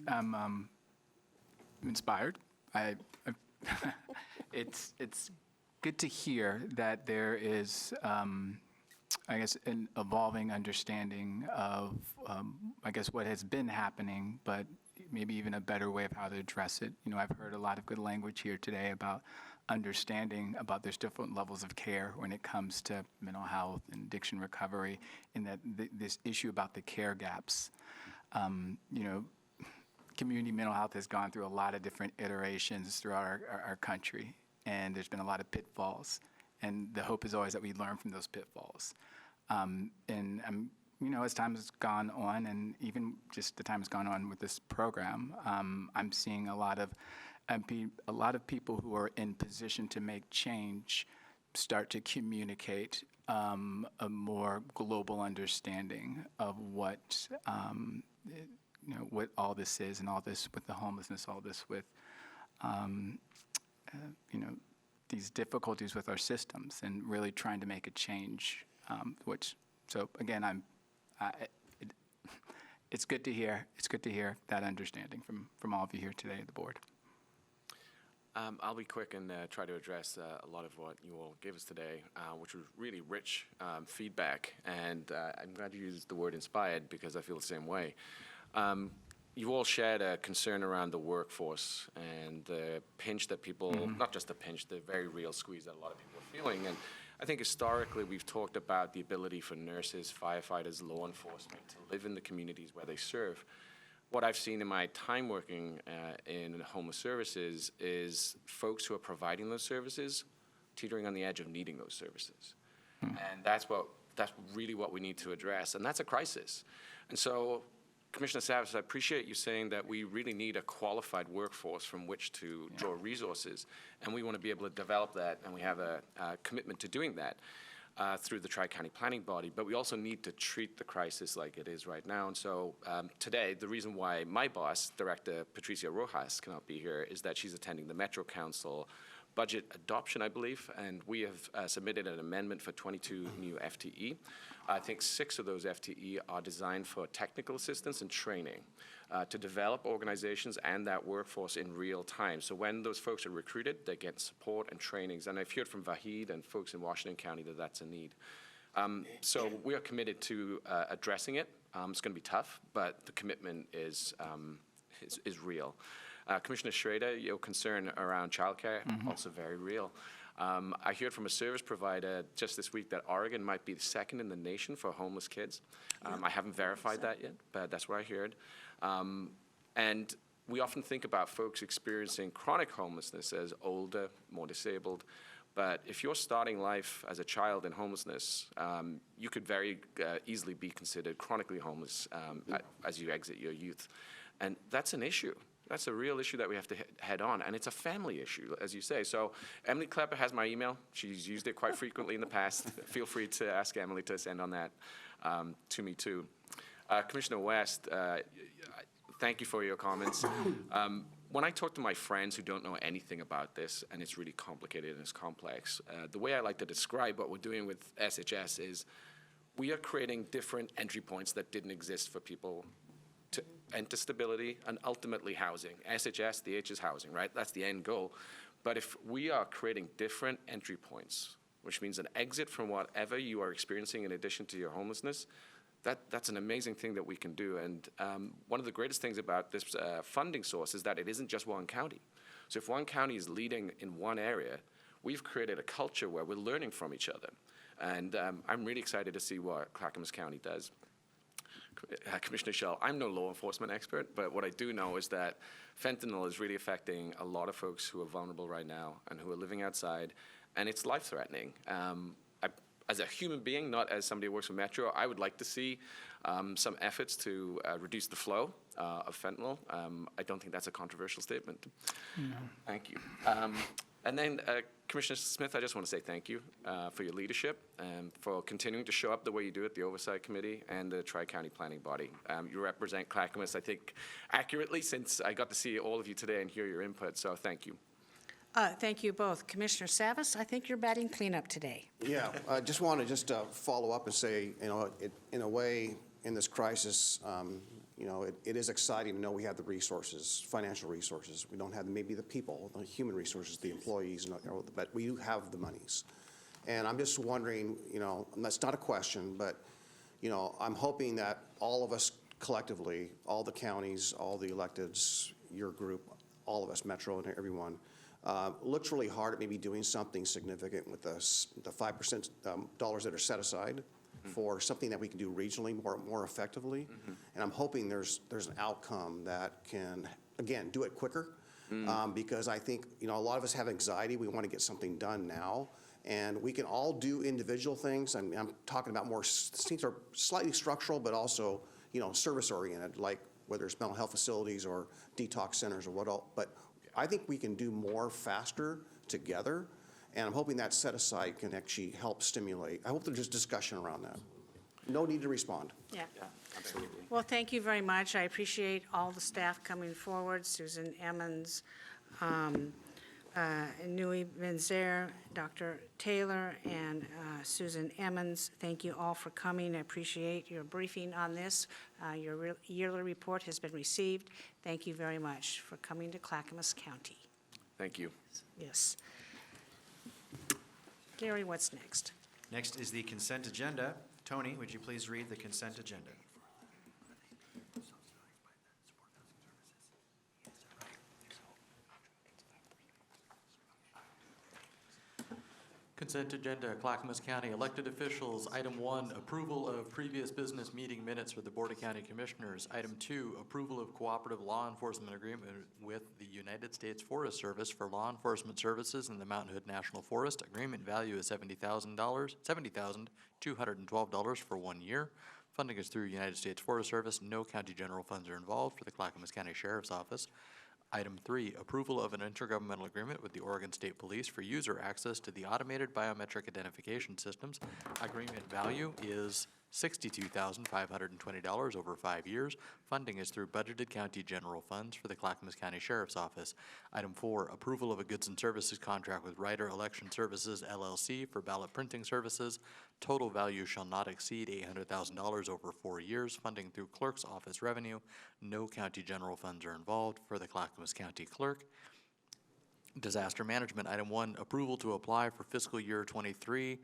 I'm inspired. It's good to hear that there is, I guess, an evolving understanding of, I guess, what has been happening, but maybe even a better way of how to address it. I've heard a lot of good language here today about understanding about there's different levels of care when it comes to mental health and addiction recovery, and that this issue about the care gaps. Community mental health has gone through a lot of different iterations throughout our country, and there's been a lot of pitfalls. And the hope is always that we learn from those pitfalls. As time has gone on, and even just the time has gone on with this program, I'm seeing a lot of people who are in position to make change start to communicate a more global understanding of what what all this is, and all this with the homelessness, all this with these difficulties with our systems, and really trying to make a change. So again, it's good to hear. It's good to hear that understanding from all of you here today at the board. I'll be quick and try to address a lot of what you all gave us today, which was really rich feedback. And I'm glad you used the word inspired, because I feel the same way. You all shared a concern around the workforce and the pinch that people, not just the pinch, the very real squeeze that a lot of people are feeling. And I think historically we've talked about the ability for nurses, firefighters, law enforcement to live in the communities where they serve. What I've seen in my time working in homeless services is folks who are providing those services teetering on the edge of needing those services. And that's really what we need to address, and that's a crisis. And so, Commissioner Savas, I appreciate you saying that we really need a qualified workforce from which to draw resources, and we want to be able to develop that, and we have a commitment to doing that through the Tri-County Planning Body, but we also need to treat the crisis like it is right now. And so today, the reason why my boss, Director Patricia Rojas, cannot be here is that she's attending the Metro Council budget adoption, I believe, and we have submitted an amendment for 22 new FTE. I think 6 of those FTE are designed for technical assistance and training to develop organizations and that workforce in real time. So when those folks are recruited, they get support and trainings. And I've heard from Vahid and folks in Washington County that that's a need. So we are committed to addressing it. It's going to be tough, but the commitment is real. Commissioner Schrader, your concern around childcare, also very real. I heard from a service provider just this week that Oregon might be the second in the nation for homeless kids. I haven't verified that yet, but that's what I heard. And we often think about folks experiencing chronic homelessness as older, more disabled. But if you're starting life as a child in homelessness, you could very easily be considered chronically homeless as you exit your youth. And that's an issue. That's a real issue that we have to head on, and it's a family issue, as you say. So Emily Klepper has my email. She's used it quite frequently in the past. Feel free to ask Emily to send on that to me, too. Commissioner West, thank you for your comments. When I talk to my friends who don't know anything about this, and it's really complicated and it's complex, the way I like to describe what we're doing with SHS is we are creating different entry points that didn't exist for people to enter stability and ultimately housing. SHS, the H is housing, right? That's the end goal. But if we are creating different entry points, which means an exit from whatever you are experiencing in addition to your homelessness, that's an amazing thing that we can do. And one of the greatest things about this funding source is that it isn't just one county. So if one county is leading in one area, we've created a culture where we're learning from each other. And I'm really excited to see what Clackamas County does. Commissioner Schell, I'm no law enforcement expert, but what I do know is that fentanyl is really affecting a lot of folks who are vulnerable right now and who are living outside, and it's life-threatening. As a human being, not as somebody who works for Metro, I would like to see some efforts to reduce the flow of fentanyl. I don't think that's a controversial statement. No. Thank you. And then, Commissioner Smith, I just want to say thank you for your leadership and for continuing to show up the way you do at the Oversight Committee and the Tri-County Planning Body. You represent Clackamas, I think, accurately, since I got to see all of you today and hear your input, so thank you. Thank you both. Commissioner Savas, I think you're batting cleanup today. Yeah, I just want to follow up and say, in a way, in this crisis, it is exciting to know we have the resources, financial resources. We don't have maybe the people, the human resources, the employees, but we do have the monies. And I'm just wondering, and that's not a question, but, I'm hoping that all of us collectively, all the counties, all the electeds, your group, all of us, Metro and everyone, looks really hard at maybe doing something significant with the 5% dollars that are set aside for something that we can do regionally more effectively. And I'm hoping there's an outcome that can, again, do it quicker, because I think, a lot of us have anxiety. We want to get something done now. And we can all do individual things. I'm talking about more, things are slightly structural, but also, service-oriented, like whether it's mental health facilities or detox centers or what all. But I think we can do more faster together, and I'm hoping that set aside can actually help stimulate. I hope there's just discussion around that. No need to respond. Yeah. Absolutely. Well, thank you very much. I appreciate all the staff coming forward, Susan Emmons, Nui Benzer, Dr. Taylor, and Susan Emmons. Thank you all for coming. I appreciate your briefing on this. Your yearly report has been received. Thank you very much for coming to Clackamas County. Thank you. Yes. Gary, what's next? Next is the consent agenda. Tony, would you please read the consent agenda? Consent agenda, Clackamas County elected officials. Item 1, approval of previous business meeting minutes for the Board of County Commissioners. Item 2, approval of cooperative law enforcement agreement with the United States Forest Service for law enforcement services in the Mountain Hood National Forest. Agreement value is $70,212 for 1 year. Funding is through United States Forest Service. No county general funds are involved for the Clackamas County Sheriff's Office. Item 3, approval of an intergovernmental agreement with the Oregon State Police for user access to the automated biometric identification systems. Agreement value is $62,520 over 5 years. Funding is through budgeted county general funds for the Clackamas County Sheriff's Office. Item 4, approval of a goods and services contract with Ryder Election Services, LLC for ballot printing services. Total value shall not exceed $800,000 over 4 years. Funding through clerk's office revenue. No county general funds are involved for the Clackamas County Clerk. Disaster management. Item 1, approval to apply for fiscal year 23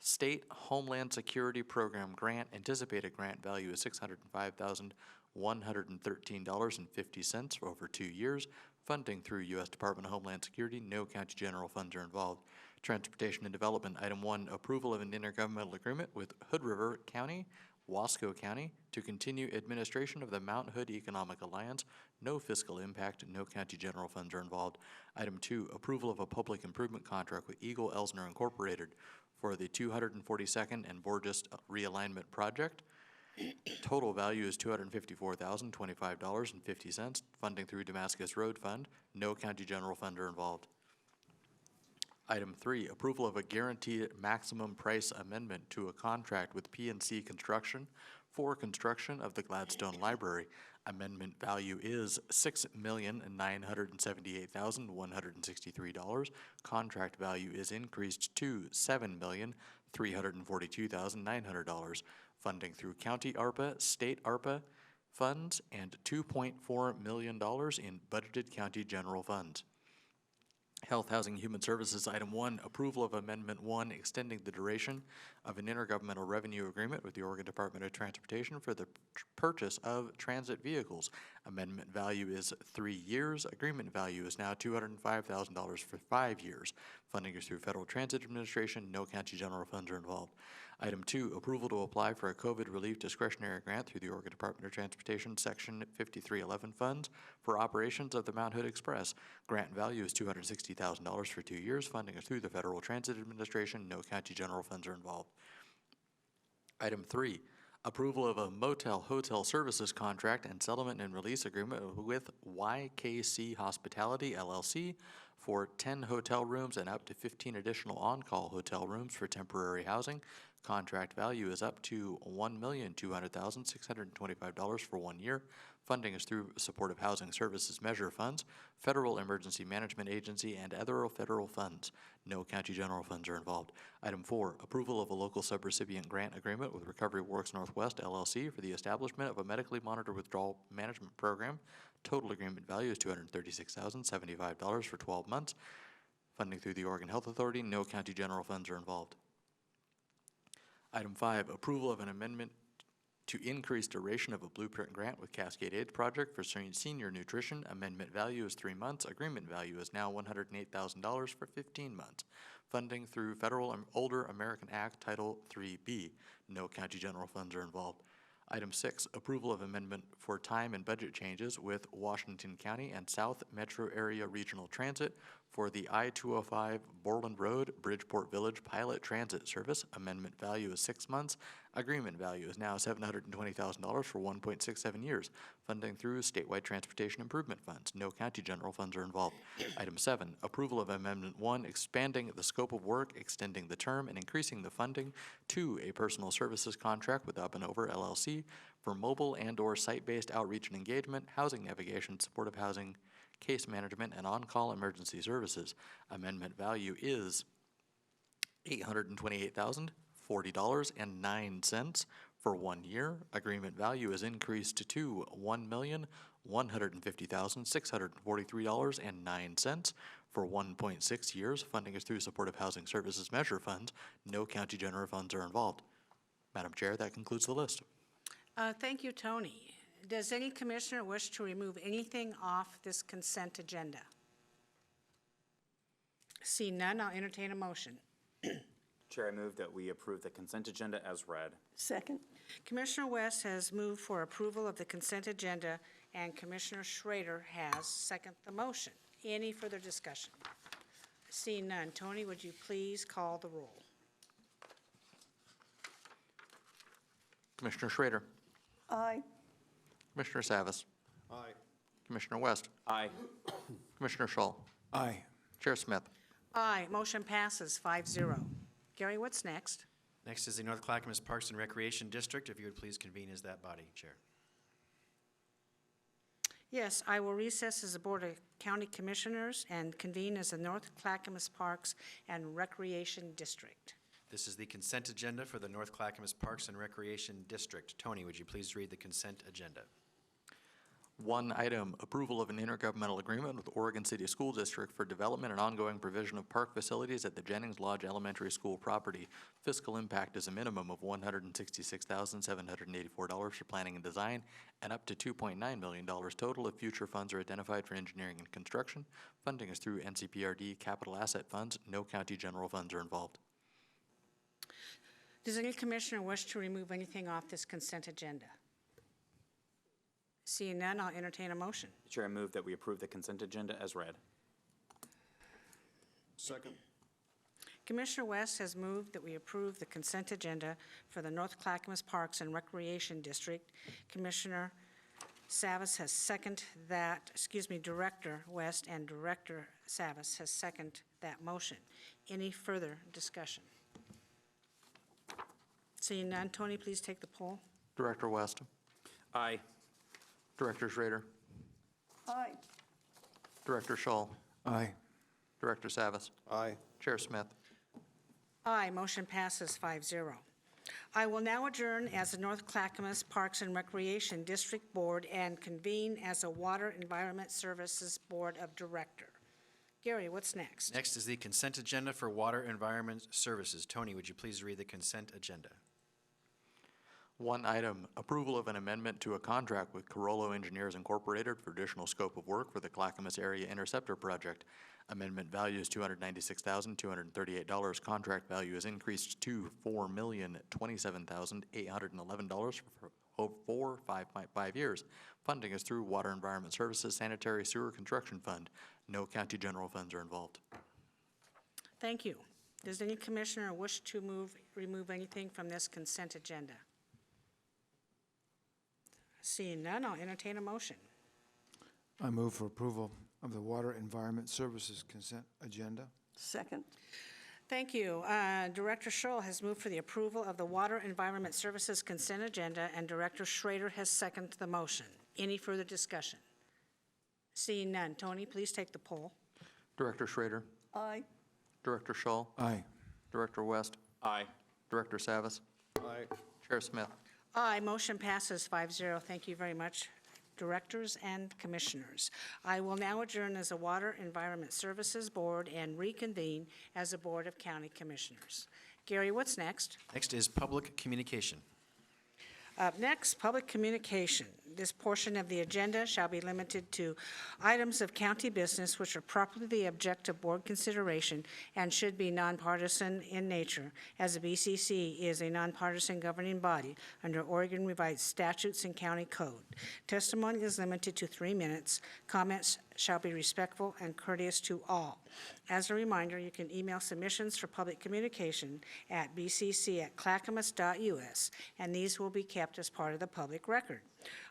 State Homeland Security Program grant. Anticipated grant value is $605,113.50 for over 2 years. Funding through U.S. Department of Homeland Security. No county general funds are involved. Transportation and Development. Item 1, approval of an intergovernmental agreement with Hood River County, Wasco County, to continue administration of the Mount Hood Economic Alliance. No fiscal impact. No county general funds are involved. Item 2, approval of a public improvement contract with Eagle Elsner Incorporated for the 242nd and Borges Realignment Project. Total value is $254,025.50. Funding through Damascus Road Fund. No county general fund are involved. Item 3, approval of a guaranteed maximum price amendment to a contract with PNC Construction for construction of the Gladstone Library. Amendment value is $6,978,163. Contract value is increased to $7,342,900. Funding through county ARPA, state ARPA funds, and $2.4 million in budgeted county general funds. Health, Housing, and Human Services. Item 1, approval of Amendment 1, extending the duration of an intergovernmental revenue agreement with the Oregon Department of Transportation for the purchase of transit vehicles. Amendment value is 3 years. Agreement value is now $205,000 for 5 years. Funding is through Federal Transit Administration. No county general funds are involved. Item 2, approval to apply for a COVID relief discretionary grant through the Oregon Department of Transportation Section 5311 funds for operations of the Mount Hood Express. Grant value is $260,000 for 2 years. Funding is through the Federal Transit Administration. No county general funds are involved. Item 3, approval of a motel hotel services contract and settlement and release agreement with YKC Hospitality, LLC for 10 hotel rooms and up to 15 additional on-call hotel rooms for temporary housing. Contract value is up to $1,200,625 for 1 year. Funding is through Supportive Housing Services Measure Funds, Federal Emergency Management Agency, and other federal funds. No county general funds are involved. Item 4, approval of a local subrecipient grant agreement with Recovery Works Northwest, LLC for the establishment of a medically monitored withdrawal management program. Total agreement value is $236,075 for 12 months. Funding through the Oregon Health Authority. No county general funds are involved. Item 5, approval of an amendment to increase duration of a blueprint grant with Cascade AIDS Project for senior nutrition. Amendment value is 3 months. Agreement value is now $108,000 for 15 months. Funding through Federal Older American Act Title 3B. No county general funds are involved. Item 6, approval of amendment for time and budget changes with Washington County and South Metro Area Regional Transit for the I-205 Borland Road, Bridgeport Village Pilot Transit Service. Amendment value is 6 months. Agreement value is now $720,000 for 1.67 years. Funding through statewide transportation improvement funds. No county general funds are involved. Item 7, approval of Amendment 1, expanding the scope of work, extending the term, and increasing the funding to a personal services contract with Up and Over LLC for mobile and/or site-based outreach and engagement, housing navigation, supportive housing, case management, and on-call emergency services. Amendment value is $828,040.09 for 1 year. Agreement value is increased to $1,150,643.09 for 1.6 years. Funding is through Supportive Housing Services Measure Funds. No county general funds are involved. Madam Chair, that concludes the list. Thank you, Tony. Does any commissioner wish to remove anything off this consent agenda? See none, I'll entertain a motion. Chair, I move that we approve the consent agenda as read. Second. Commissioner West has moved for approval of the consent agenda, and Commissioner Schrader has seconded the motion. Any further discussion? Seeing none, Tony, would you please call the roll? Commissioner Schrader. Aye. Commissioner Savas. Aye. Commissioner West. Aye. Commissioner Schull. Aye. Chair Smith. Aye, motion passes 5-0. Gary, what's next? Next is the North Clackamas Parks and Recreation District. If you would please convene as that body, Chair. Yes, I will recess as the Board of County Commissioners and convene as the North Clackamas Parks and Recreation District. This is the consent agenda for the North Clackamas Parks and Recreation District. Tony, would you please read the consent agenda? 1 item, approval of an intergovernmental agreement with Oregon City School District for development and ongoing provision of park facilities at the Jennings Lodge Elementary School property. Fiscal impact is a minimum of $166,784 for planning and design and up to $2.9 million total if future funds are identified for engineering and construction. Funding is through NCPRD capital asset funds. No county general funds are involved. Does any commissioner wish to remove anything off this consent agenda? Seeing none, I'll entertain a motion. Chair, I move that we approve the consent agenda as read. Second. Commissioner West has moved that we approve the consent agenda for the North Clackamas Parks and Recreation District. Commissioner Savas has seconded that, Director West and Director Savas has seconded that motion. Any further discussion? Seeing none, Tony, please take the poll. Director West. Aye. Director Schrader. Aye. Director Schull. Aye. Director Savas. Aye. Chair Smith. Aye, motion passes 5-0. I will now adjourn as the North Clackamas Parks and Recreation District Board and convene as a Water Environment Services Board of Director. Gary, what's next? Next is the consent agenda for Water Environment Services. Tony, would you please read the consent agenda? 1 item, approval of an amendment to a contract with Carollo Engineers Incorporated for additional scope of work for the Clackamas Area Interceptor Project. Amendment value is $296,238. Contract value is increased to $4,027,811 for 5.5 years. Funding is through Water Environment Services Sanitary Sewer Construction Fund. No county general funds are involved. Thank you. Does any commissioner wish to remove anything from this consent agenda? Seeing none, I'll entertain a motion. I move for approval of the Water Environment Services consent agenda. Second. Thank you. Director Schull has moved for the approval of the Water Environment Services consent agenda, and Director Schrader has seconded the motion. Any further discussion? Seeing none, Tony, please take the poll. Director Schrader. Aye. Director Schull. Aye. Director West. Aye. Director Savas. Aye. Chair Smith. Aye, motion passes 5-0. Thank you very much, directors and commissioners. I will now adjourn as a Water Environment Services Board and reconvene as a Board of County Commissioners. Gary, what's next? Next is public communication. Up next, public communication. This portion of the agenda shall be limited to items of county business which are properly the object of board consideration and should be nonpartisan in nature, as the BCC is a nonpartisan governing body under Oregon Revised Statutes and County Code. Testimony is limited to 3 minutes. Comments shall be respectful and courteous to all. As a reminder, you can email submissions for public communication at bcc@clackamas.us, and these will be kept as part of the public record.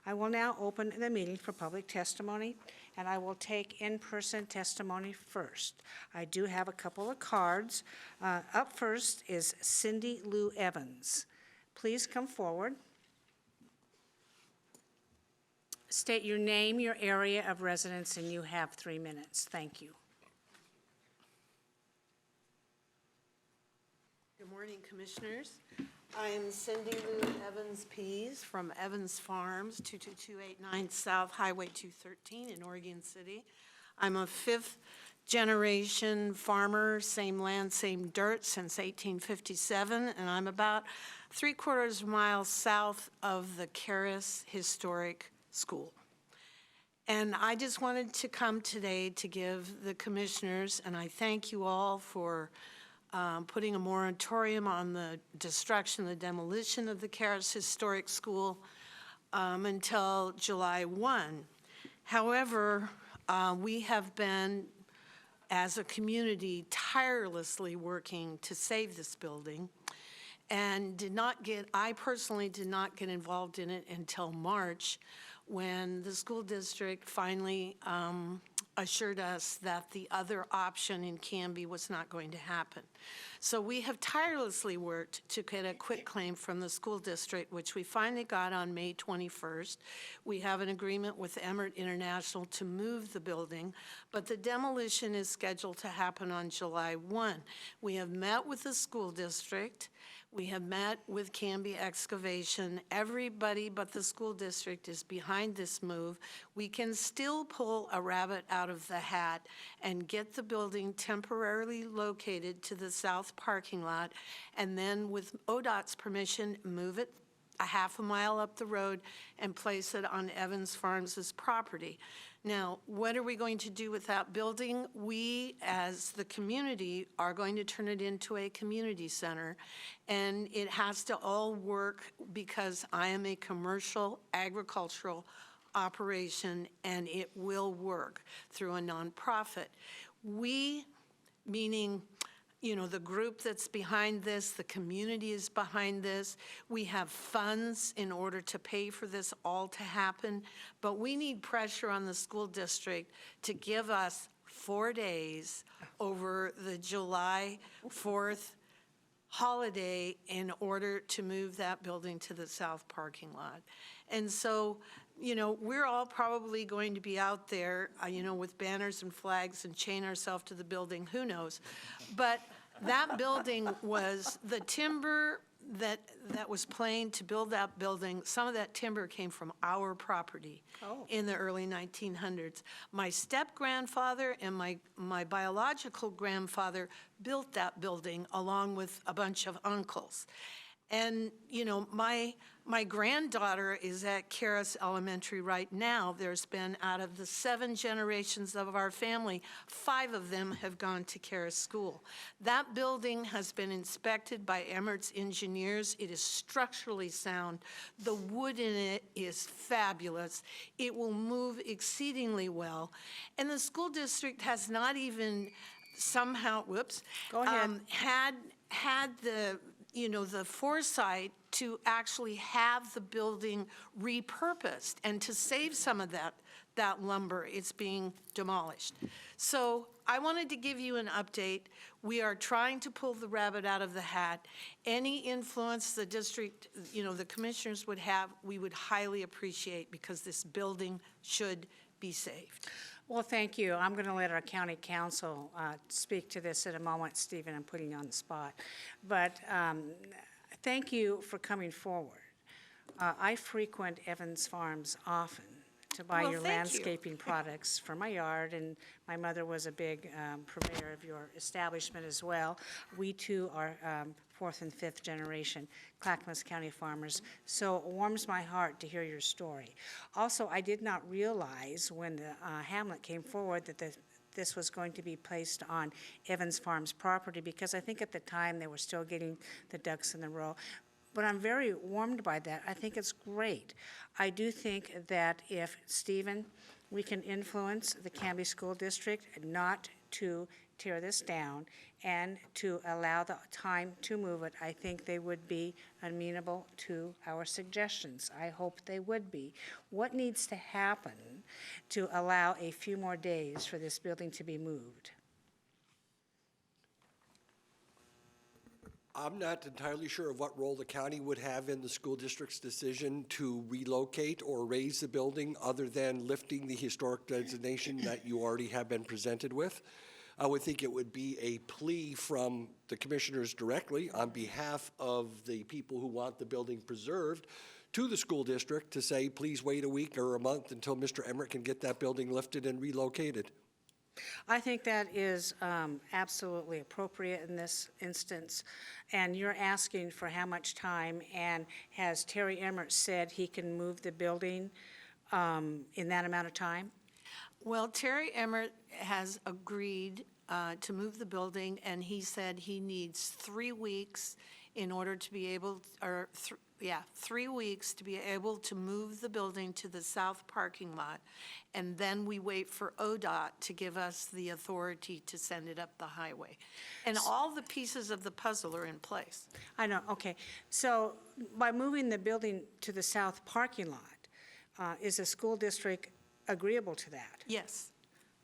I will now open the meeting for public testimony, and I will take in-person testimony first. I do have a couple of cards. Up first is Cindy Lou Evans. Please come forward. State your name, your area of residence, and you have 3 minutes. Thank you. Good morning, Commissioners. I am Cindy Lou Evans Pease from Evans Farms, 22289 South Highway 213 in Oregon City. I'm a fifth-generation farmer, same land, same dirt since 1857, and I'm about 3/4 mile south of the Karis Historic School. And I just wanted to come today to give the commissioners, and I thank you all for putting a moratorium on the destruction, the demolition of the Karis Historic School until July 1. However, we have been, as a community, tirelessly working to save this building, and I personally did not get involved in it until March, when the school district finally assured us that the other option in Canby was not going to happen. So we have tirelessly worked to get a quitclaim from the school district, which we finally got on May 21st. We have an agreement with Emmert International to move the building, but the demolition is scheduled to happen on July 1. We have met with the school district. We have met with Canby Excavation. Everybody but the school district is behind this move. We can still pull a rabbit out of the hat and get the building temporarily located to the south parking lot, and then with ODOT's permission, move it a half a mile up the road and place it on Evans Farms' property. Now, what are we going to do with that building? We, as the community, are going to turn it into a community center, and it has to all work because I am a commercial agricultural operation, and it will work through a nonprofit. We, meaning the group that's behind this, the community is behind this. We have funds in order to pay for this all to happen, but we need pressure on the school district to give us 4 days over the July 4th holiday in order to move that building to the south parking lot. And so, we're all probably going to be out there, with banners and flags and chain ourselves to the building, who knows? But that building was the timber that was planed to build that building. Some of that timber came from our property in the early 1900s. My step-grandfather and my biological grandfather built that building along with a bunch of uncles. And, my granddaughter is at Karis Elementary right now. There's been, out of the 7 generations of our family, 5 of them have gone to Karis School. That building has been inspected by Emmert's engineers. It is structurally sound. The wood in it is fabulous. It will move exceedingly well. And the school district has not even somehow, Go ahead. had the the foresight to actually have the building repurposed and to save some of that lumber. It's being demolished. So I wanted to give you an update. We are trying to pull the rabbit out of the hat. Any influence the district, the commissioners would have, we would highly appreciate, because this building should be saved. Well, thank you. I'm going to let our county council speak to this in a moment. Stephen, I'm putting you on the spot. But thank you for coming forward. I frequent Evans Farms often to buy Well, your thank you. landscaping products for my yard, and my mother was a big purveyor of your establishment as well. We too are fourth and fifth generation Clackamas County farmers, so it warms my heart to hear your story. Also, I did not realize when the hamlet came forward that this was going to be placed on Evans Farms property, because I think at the time they were still getting the ducks in the row. But I'm very warmed by that. I think it's great. I do think that if, Stephen, we can influence the Canby School District not to tear this down and to allow the time to move it, I think they would be amenable to our suggestions. I hope they would be. What needs to happen to allow a few more days for this building to be moved? I'm not entirely sure of what role the county would have in the school district's decision to relocate or raise the building, other than lifting the historic designation that you already have been presented with. I would think it would be a plea from the commissioners directly on behalf of the people who want the building preserved to the school district to say, please wait a week or a month until Mr. Emmert can get that building lifted and relocated. I think that is absolutely appropriate in this instance. And you're asking for how much time, and has Terry Emmert said he can move the building in that amount of time? Well, Terry Emmert has agreed to move the building, and he said he needs 3 weeks in order to be able, 3 weeks to be able to move the building to the south parking lot. And then we wait for ODOT to give us the authority to send it up the highway. And all the pieces of the puzzle are in place. I know, okay. So by moving the building to the south parking lot, is the school district agreeable to that? Yes.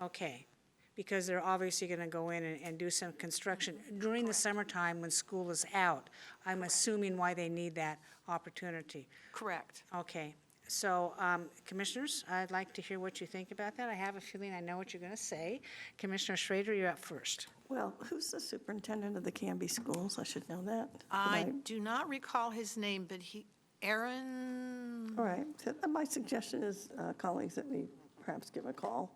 Okay, because they're obviously going to go in and do some construction during the summertime when school is out. I'm assuming why they need that opportunity. Correct. Okay, so commissioners, I'd like to hear what you think about that. I have a feeling I know what you're going to say. Commissioner Schrader, you're up first. Well, who's the superintendent of the Canby schools? I should know that. I do not recall his name, but Aaron. All right, so my suggestion is, colleagues, that we perhaps give a call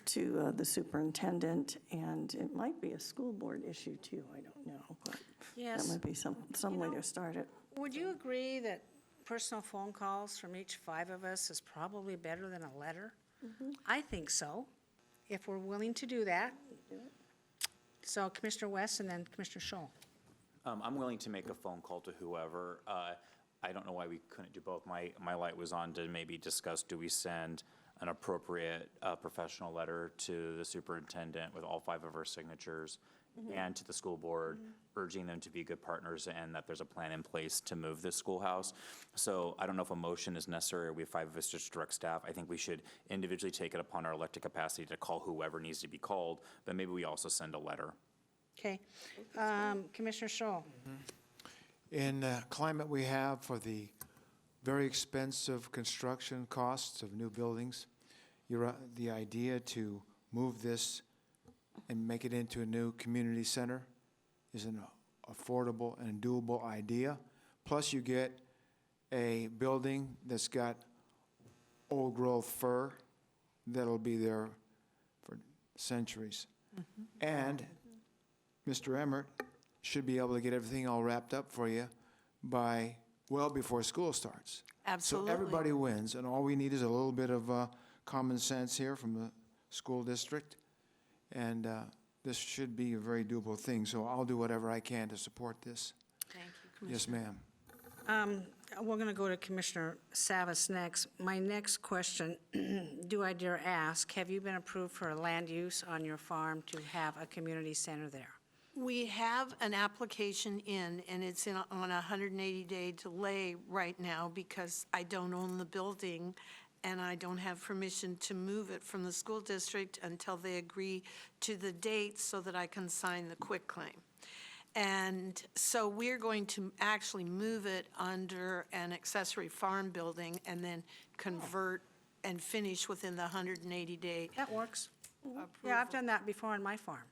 to the superintendent, and it might be a school board issue too, I don't know, but Yes. that might be some way to start it. Would you agree that personal phone calls from each 5 of us is probably better than a letter? I think so, if we're willing to do that. So Commissioner West and then Commissioner Scholl. I'm willing to make a phone call to whoever. I don't know why we couldn't do both. My light was on to maybe discuss, do we send an appropriate professional letter to the superintendent with all 5 of our signatures and to the school board, urging them to be good partners and that there's a plan in place to move this schoolhouse. So I don't know if a motion is necessary, or we have 5 of us just direct staff. I think we should individually take it upon our elected capacity to call whoever needs to be called, but maybe we also send a letter. Okay. Commissioner Scholl. In the climate we have for the very expensive construction costs of new buildings, the idea to move this and make it into a new community center is an affordable and doable idea. Plus, you get a building that's got old growth fir that'll be there for centuries. And Mr. Emmert should be able to get everything all wrapped up for you by well before school starts. Absolutely. So everybody wins, and all we need is a little bit of common sense here from the school district, and this should be a very doable thing. So I'll do whatever I can to support this. Thank you, Commissioner. Yes, ma'am. We're going to go to Commissioner Savas next. My next question, do I dare ask, have you been approved for a land use on your farm to have a community center there? We have an application in, and it's on a 180-day delay right now because I don't own the building and I don't have permission to move it from the school district until they agree to the date so that I can sign the quitclaim. And so we're going to actually move it under an accessory farm building and then convert and finish within the 180-day. That works. Yeah, I've done that before on my farm.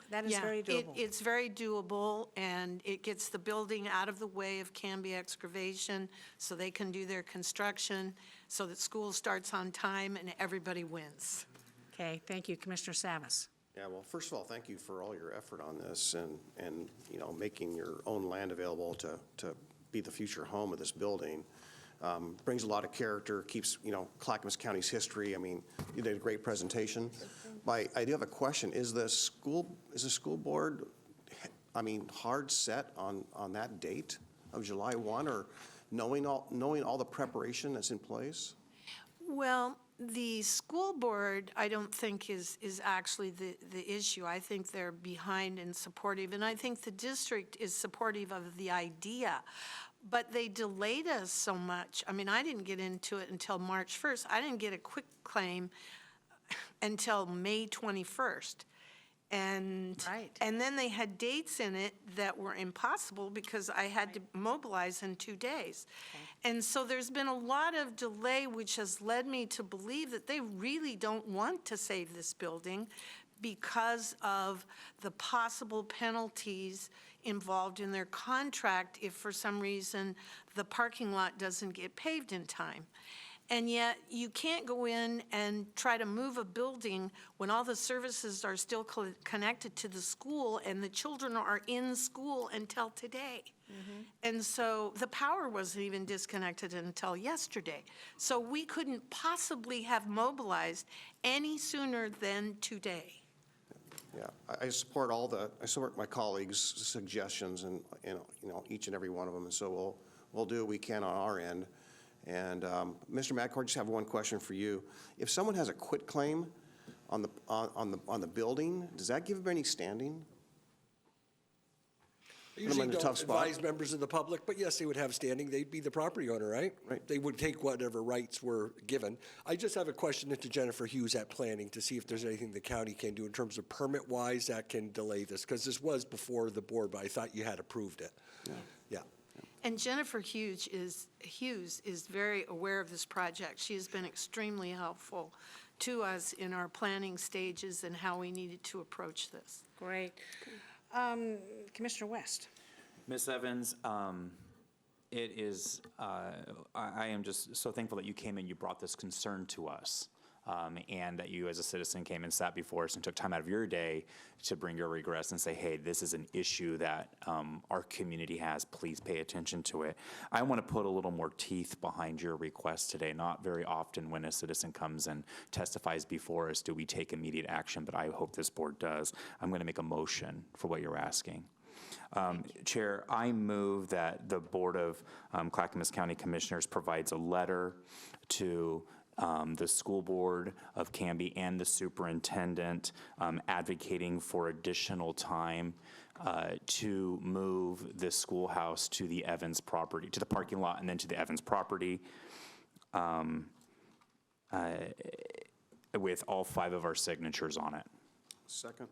That is Yeah, very doable. It's very doable, and it gets the building out of the way of Canby excavation, so they can do their construction, so that school starts on time and everybody wins. Okay, thank you. Commissioner Savas. Yeah, well, first of all, thank you for all your effort on this and you know, making your own land available to be the future home of this building. Brings a lot of character, keeps, you know, Clackamas County's history. I mean, you did a great presentation. I do have a question. Is the school board, I mean, hard set on that date of July 1, or knowing all the preparation that's in place? Well, the school board, I don't think is actually the issue. I think they're behind and supportive, and I think the district is supportive of the idea. But they delayed us so much. I mean, I didn't get into it until March 1st. I didn't get a quick claim until May 21st. And then they had dates in it that were impossible because I had to mobilize in 2 days. And so there's been a lot of delay, which has led me to believe that they really don't want to save this building because of the possible penalties involved in their contract if for some reason the parking lot doesn't get paved in time. And yet you can't go in and try to move a building when all the services are still connected to the school and the children are in school until today. And so the power wasn't even disconnected until yesterday. So we couldn't possibly have mobilized any sooner than today. Yeah, I support my colleagues' suggestions and, you know, each and every one of them. And so we'll do what we can on our end. And Mr. Madcourt, I just have one question for you. If someone has a quit claim on the building, does that give them any standing? I usually don't advise members of the public, but yes, they would have standing. They'd be the property owner, right? Right. They would take whatever rights were given. I just have a question to Jennifer Hughes at Planning to see if there's anything the county can do in terms of permit-wise that can delay this, because this was before the board, but I thought you had approved it. Yeah. And Jennifer Hughes is very aware of this project. She has been extremely helpful to us in our planning stages and how we needed to approach this. Great. Commissioner West. Ms. Evans, it is, I am just so thankful that you came and you brought this concern to us. And that you as a citizen came and sat before us and took time out of your day to bring your regress and say, hey, this is an issue that our community has. Please pay attention to it. I want to put a little more teeth behind your request today. Not very often when a citizen comes and testifies before us do we take immediate action, but I hope this board does. I'm going to make a motion for what you're asking. Chair, I move that the Board of Clackamas County Commissioners provides a letter to the school board of Canby and the superintendent advocating for additional time to move the schoolhouse to the Evans property, to the parking lot and then to the Evans property with all 5 of our signatures on it. Second.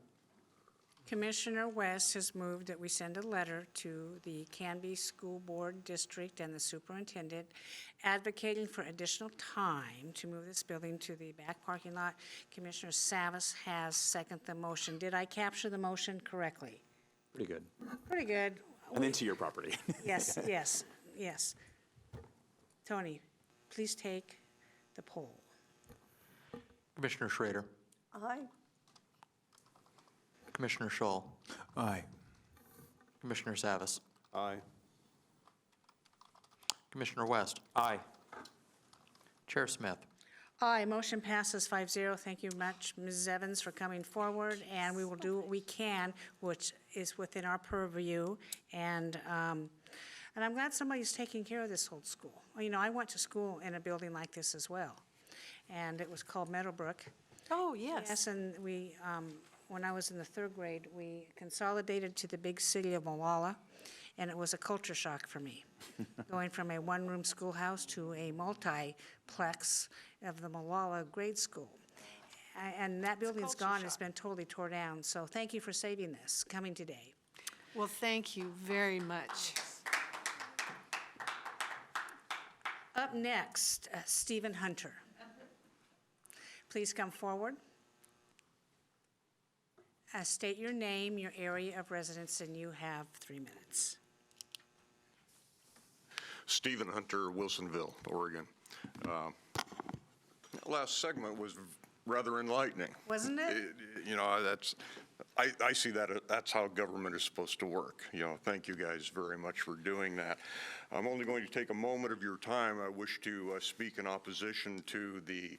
Commissioner West has moved that we send a letter to the Canby School Board District and the superintendent advocating for additional time to move this building to the back parking lot. Commissioner Savas has seconded the motion. Did I capture the motion correctly? Pretty good. Pretty good. And then to your property. Yes, yes, yes. Tony, please take the poll. Commissioner Schrader. Aye. Commissioner Schull. Aye. Commissioner Savas. Aye. Commissioner West. Aye. Chair Smith. Aye, motion passes 5-0. Thank you much, Ms. Evans, for coming forward, and we will do what we can, which is within our purview. And I'm glad somebody's taking care of this old school. You know, I went to school in a building like this as well, and it was called Meadowbrook. Oh, yes. Yes, and we, when I was in the 3rd grade, we consolidated to the big city of Molalla, and it was a culture shock for me, going from a one-room schoolhouse to a multiplex of the Molalla grade school. And that building's gone. It's been totally tore down. So thank you for saving this, coming today. Well, thank you very much. Up next, Stephen Hunter. Please come forward. State your name, your area of residence, and you have 3 minutes. Stephen Hunter, Wilsonville, Oregon. Last segment was rather enlightening. Wasn't it? You know, I see that that's how government is supposed to work. You know, thank you guys very much for doing that. I'm only going to take a moment of your time. I wish to speak in opposition to the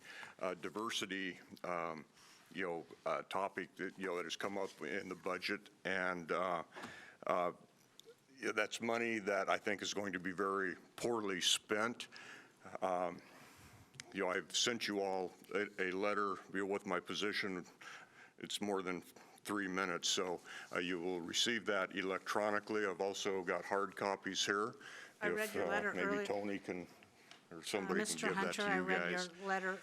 diversity topic that, that has come up in the budget, and that's money that I think is going to be very poorly spent. I've sent you all a letter with my position. It's more than 3 minutes, so you will receive that electronically. I've also got hard copies here. I read your letter maybe earlier. Tony can, or somebody can Mr. give that Hunter, to I you read guys. your letter,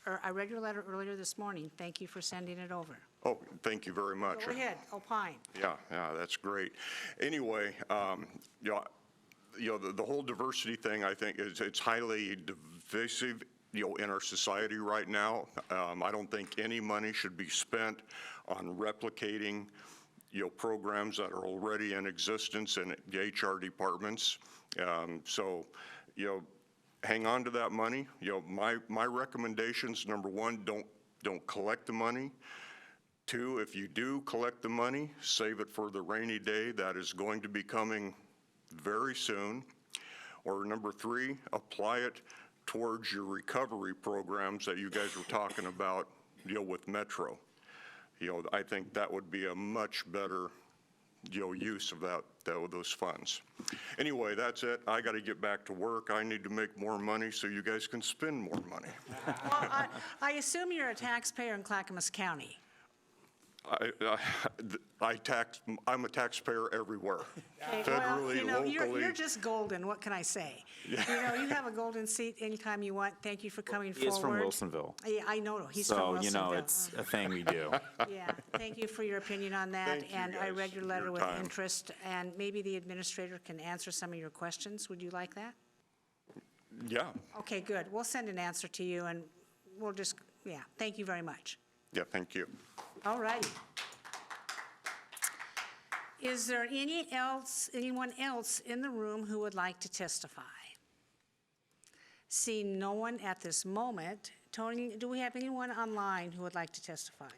or I read your letter earlier this morning. Thank you for sending it over. Oh, thank you very much. Go ahead, opine. Yeah, that's great. Anyway, the whole diversity thing, I think, it's highly divisive, in our society right now. I don't think any money should be spent on replicating, programs that are already in existence in the HR departments. So, hang on to that money. My recommendations: number one, don't collect the money. 2, if you do collect the money, save it for the rainy day that is going to be coming very soon. Or number 3, apply it towards your recovery programs that you guys were talking about, with Metro. I think that would be a much better, use of those funds. Anyway, that's it. I got to get back to work. I need to make more money so you guys can spend more money. Well, I assume you're a taxpayer in Clackamas County. I'm a taxpayer everywhere, Okay, federally, well, locally. you're just golden. What can I say? You have a golden seat anytime you want. Thank you for coming He is from forward. Wilsonville. Yeah, I know. He's from So, Wilsonville. it's a thing we do. Yeah, thank you for your opinion on that. Thank you, And I guys, read your for letter your with time. interest, and maybe the administrator can answer some of your questions. Would you like that? Yeah, Okay, good. We'll send an answer to you, and we'll just, thank you very much. yeah, thank you. All righty. Is there anyone else in the room who would like to testify? Seeing no one at this moment, Tony, do we have anyone online who would like to testify?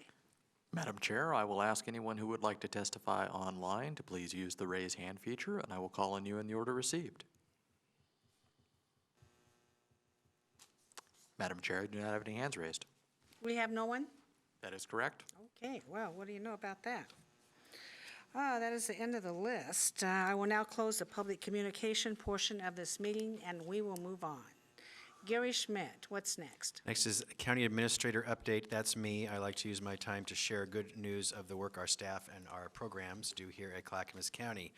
Madam Chair, I will ask anyone who would like to testify online to please use the raise hand feature, and I will call on you in the order received. Madam Chair, I do not have any hands raised. We have no one? That is correct. Okay, well, what do you know about that? That is the end of the list. I will now close the public communication portion of this meeting, and we will move on. Gary Schmidt, what's next? Next is County Administrator Update. That's me. I like to use my time to share good news of the work our staff and our programs do here at Clackamas County.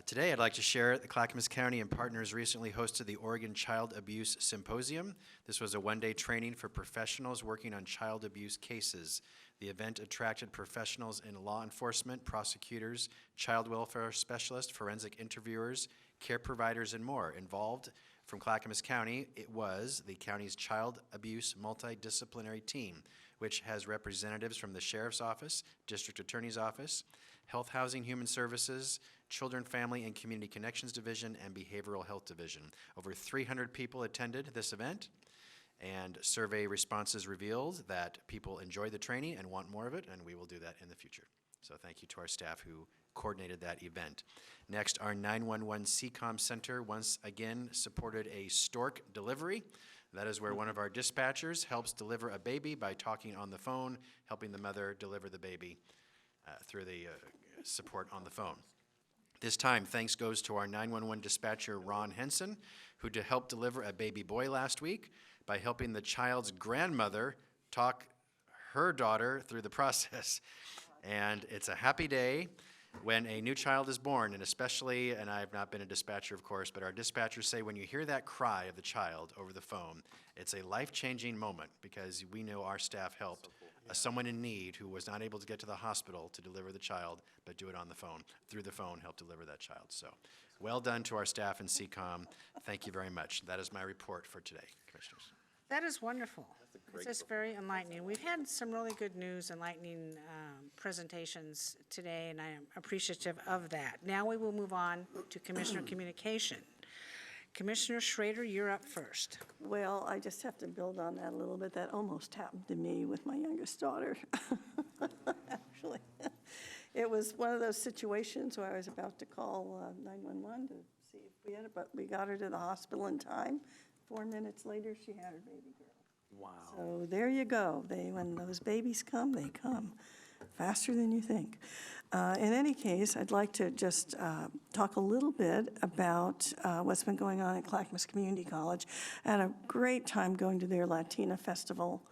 Today, I'd like to share that Clackamas County and partners recently hosted the Oregon Child Abuse Symposium. This was a one-day training for professionals working on child abuse cases. The event attracted professionals in law enforcement, prosecutors, child welfare specialists, forensic interviewers, care providers, and more. Involved from Clackamas County, it was the county's Child Abuse Multidisciplinary Team, which has representatives from the Sheriff's Office, District Attorney's Office, Health, Housing, Human Services, Children, Family, and Community Connections Division, and Behavioral Health Division. Over 300 people attended this event, and survey responses revealed that people enjoyed the training and want more of it, and we will do that in the future. So thank you to our staff who coordinated that event. Next, our 911 CCOM Center once again supported a stork delivery. That is where one of our dispatchers helps deliver a baby by talking on the phone, helping the mother deliver the baby through the support on the phone. This time, thanks goes to our 911 dispatcher, Ron Henson, who helped deliver a baby boy last week by helping the child's grandmother talk her daughter through the process. And it's a happy day when a new child is born, and especially, and I've not been a dispatcher, of course, but our dispatchers say when you hear that cry of the child over the phone, it's a life-changing moment because we know our staff helped someone in need who was not able to get to the hospital to deliver the child, but do it on the phone, through the phone, help deliver that child. So well done to our staff in CCOM. Thank you very much. That is my report for today, Commissioners. That is wonderful. It's just very enlightening. We've had some really good news, enlightening presentations today, and I am appreciative of that. Now we will move on to Commissioner Communication. Commissioner Schrader, you're up first. Well, I just have to build on that a little bit. That almost happened to me with my youngest daughter, actually. It was one of those situations where I was about to call 911 to see if we had it, but we got her to the hospital in time. 4 minutes later, she had her baby girl. Wow. So there you go. When those babies come, they come faster than you think. In any case, I'd like to just talk a little bit about what's been going on at Clackamas Community College. I had a great time going to their Latina Festival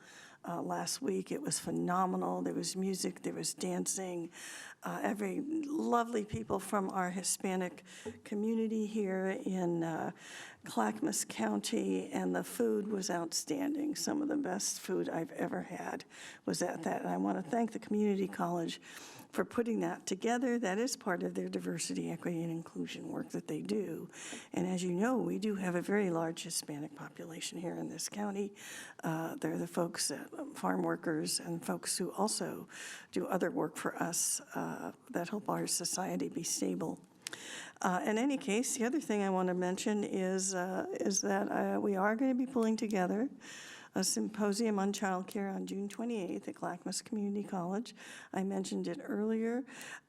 last week. It was phenomenal. There was music, there was dancing, every lovely people from our Hispanic community here in Clackamas County, and the food was outstanding. Some of the best food I've ever had was at that. And I want to thank the community college for putting that together. That is part of their diversity, equity, and inclusion work that they do. And as you know, we do have a very large Hispanic population here in this county. They're the folks, farm workers, and folks who also do other work for us that help our society be stable. In any case, the other thing I want to mention is that we are going to be pulling together a symposium on childcare on June 28th at Clackamas Community College. I mentioned it earlier.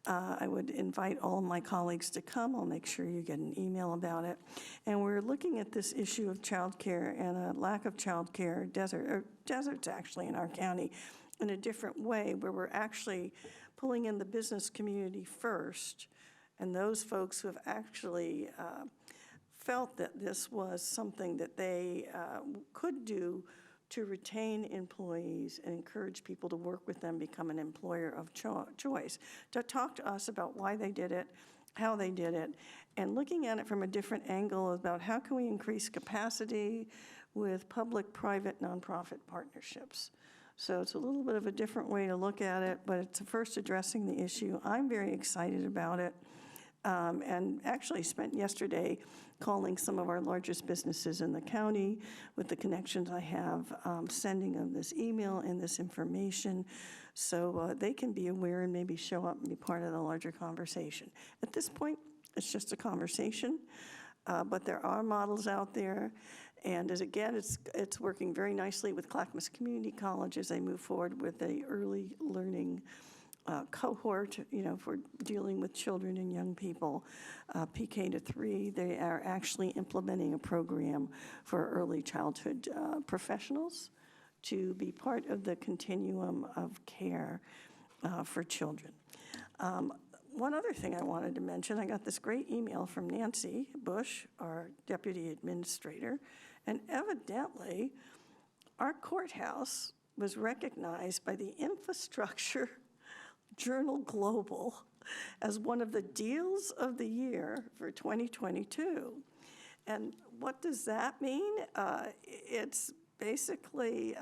I would invite all of my colleagues to come. I'll make sure you get an email about it. And we're looking at this issue of childcare and a lack of childcare, deserts actually in our county, in a different way, where we're actually pulling in the business community first, and those folks who have actually felt that this was something that they could do to retain employees and encourage people to work with them, become an employer of choice, to talk to us about why they did it, how they did it, and looking at it from a different angle about how can we increase capacity with public-private nonprofit partnerships. So it's a little bit of a different way to look at it, but it's first addressing the issue. I'm very excited about it, and actually spent yesterday calling some of our largest businesses in the county with the connections I have, sending them this email and this information so they can be aware and maybe show up and be part of the larger conversation. At this point, it's just a conversation, but there are models out there. And again, it's working very nicely with Clackamas Community College as they move forward with a early learning cohort, for dealing with children and young people, PK to 3. They are actually implementing a program for early childhood professionals to be part of the continuum of care for children. One other thing I wanted to mention, I got this great email from Nancy Bush, our deputy administrator, and evidently our courthouse was recognized by the Infrastructure Journal Global as one of the deals of the year for 2022. And what does that mean? It's basically,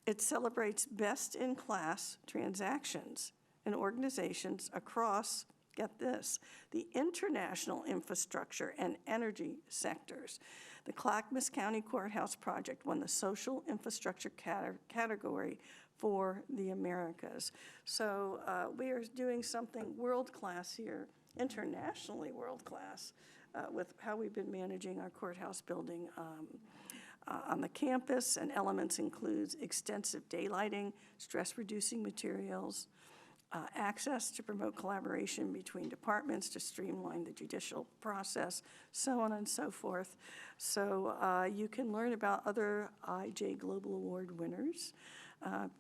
it celebrates best-in-class transactions and organizations across, get this, the international infrastructure and energy sectors. The Clackamas County Courthouse project won the social infrastructure category for the Americas. So we are doing something world-class here, internationally world-class, with how we've been managing our courthouse building on the campus, and elements includes extensive daylighting, stress-reducing materials, access to promote collaboration between departments to streamline the judicial process, so on and so forth. So you can learn about other IJ Global Award winners.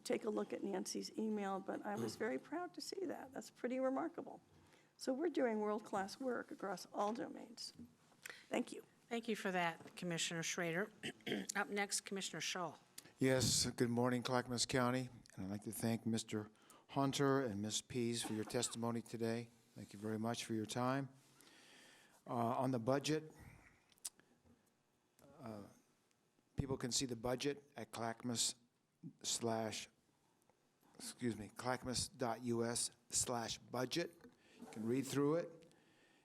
Take a look at Nancy's email, but I was very proud to see that. That's pretty remarkable. So we're doing world-class work across all domains. Thank you. Thank you for that, Commissioner Schrader. Up next, Commissioner Shaw. Yes, good morning, Clackamas County. And I'd like to thank Mr. Hunter and Ms. Pease for your testimony today. Thank you very much for your time. On the budget, people can see the budget at clackamas.us/budget. You can read through it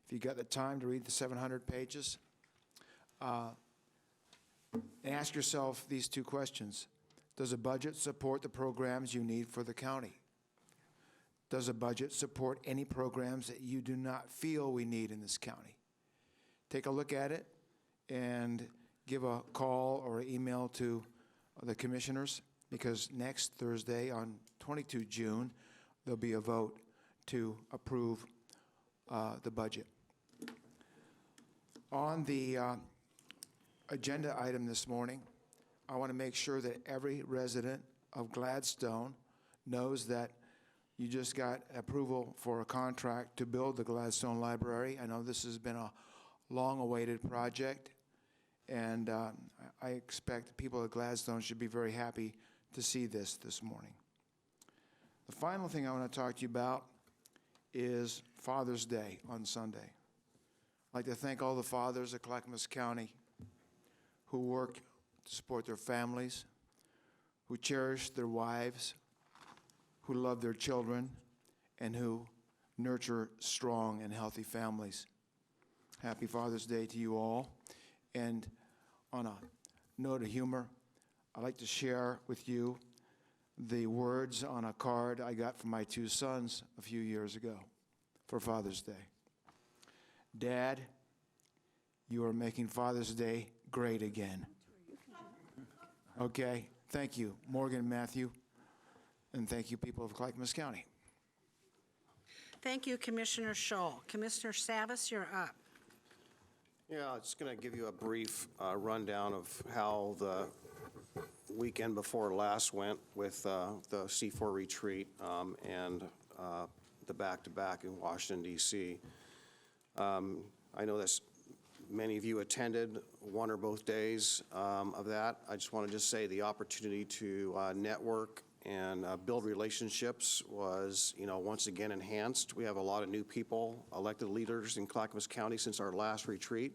if you got the time to read the 700 pages. Ask yourself these two questions. Does a budget support the programs you need for the county? Does a budget support any programs that you do not feel we need in this county? Take a look at it and give a call or email to the commissioners, because next Thursday on 22 June, there'll be a vote to approve the budget. On the agenda item this morning, I want to make sure that every resident of Gladstone knows that you just got approval for a contract to build the Gladstone Library. I know this has been a long-awaited project, and I expect people at Gladstone should be very happy to see this morning. The final thing I want to talk to you about is Father's Day on Sunday. I'd like to thank all the fathers of Clackamas County who work to support their families, who cherish their wives, who love their children, and who nurture strong and healthy families. Happy Father's Day to you all. And on a note of humor, I'd like to share with you the words on a card I got from my two sons a few years ago for Father's Day. Dad, you are making Father's Day great again. Okay, thank you, Morgan and Matthew, and thank you, people of Clackamas County. Thank you, Commissioner Scholl. Commissioner Savas, you're up. Yeah, I'm just going to give you a brief rundown of how the weekend before last went with the C4 retreat and the back-to-back in Washington, D.C. I know that many of you attended one or both days of that. I just want to just say the opportunity to network and build relationships was, once again enhanced. We have a lot of new people, elected leaders in Clackamas County since our last retreat.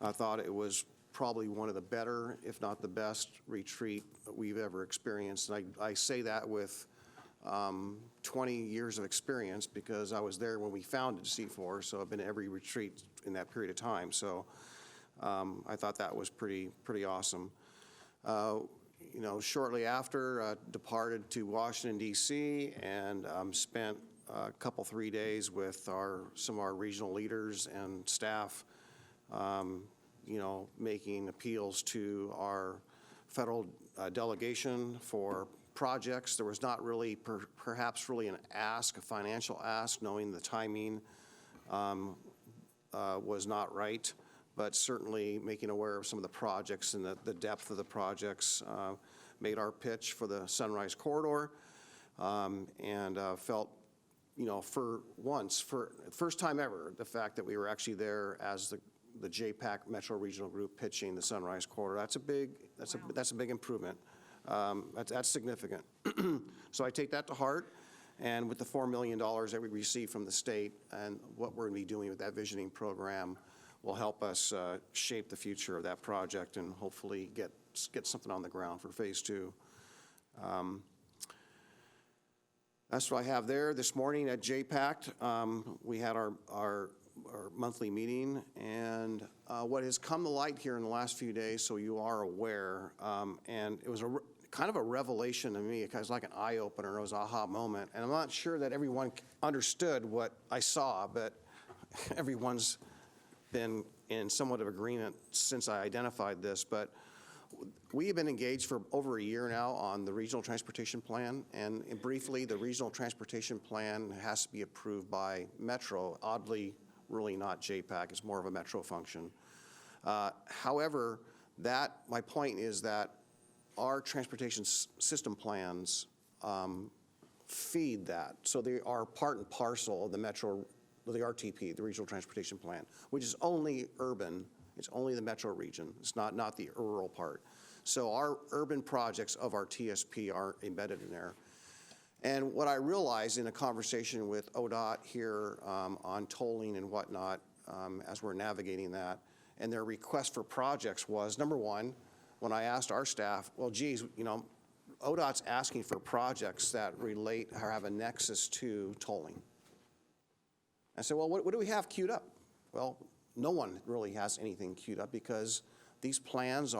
I thought it was probably one of the better, if not the best, retreat we've ever experienced. And I say that with 20 years of experience because I was there when we founded C4, so I've been to every retreat in that period of time. So I thought that was pretty awesome. Shortly after, departed to Washington, D.C., and spent a couple, 3 days with some of our regional leaders and staff, making appeals to our federal delegation for projects. There was not really, perhaps really a financial ask, knowing the timing was not right, but certainly making aware of some of the projects and the depth of the projects. Made our pitch for the Sunrise Corridor, and felt, for the first time ever, the fact that we were actually there as the JPAC Metro Regional Group pitching the Sunrise Corridor. That's a big improvement. That's significant. So I take that to heart, and with the $4 million that we received from the state and what we're going to be doing with that visioning program will help us shape the future of that project and hopefully get something on the ground for phase 2. That's what I have there. This morning at JPAC, we had our monthly meeting, and what has come to light here in the last few days, so you are aware, and it was kind of a revelation to me. It was like an eye-opener. It was an aha moment, and I'm not sure that everyone understood what I saw, but everyone's been in somewhat of agreement since I identified this. But we have been engaged for over a year now on the Regional Transportation Plan, and briefly, the Regional Transportation Plan has to be approved by Metro. Oddly, really not JPAC. It's more of a Metro function. However, my point is that our transportation system plans feed that. So they are part and parcel of the Metro, the RTP, the Regional Transportation Plan, which is only urban. It's only the Metro region. It's not the rural part. So our urban projects of our TSP are embedded in there. And what I realized in a conversation with ODOT here on tolling and whatnot, as we're navigating that, and their request for projects was, number one, when I asked our staff, well, geez, ODOT's asking for projects that relate or have a nexus to tolling. I said, well, what do we have queued up? Well, no one really has anything queued up because these plans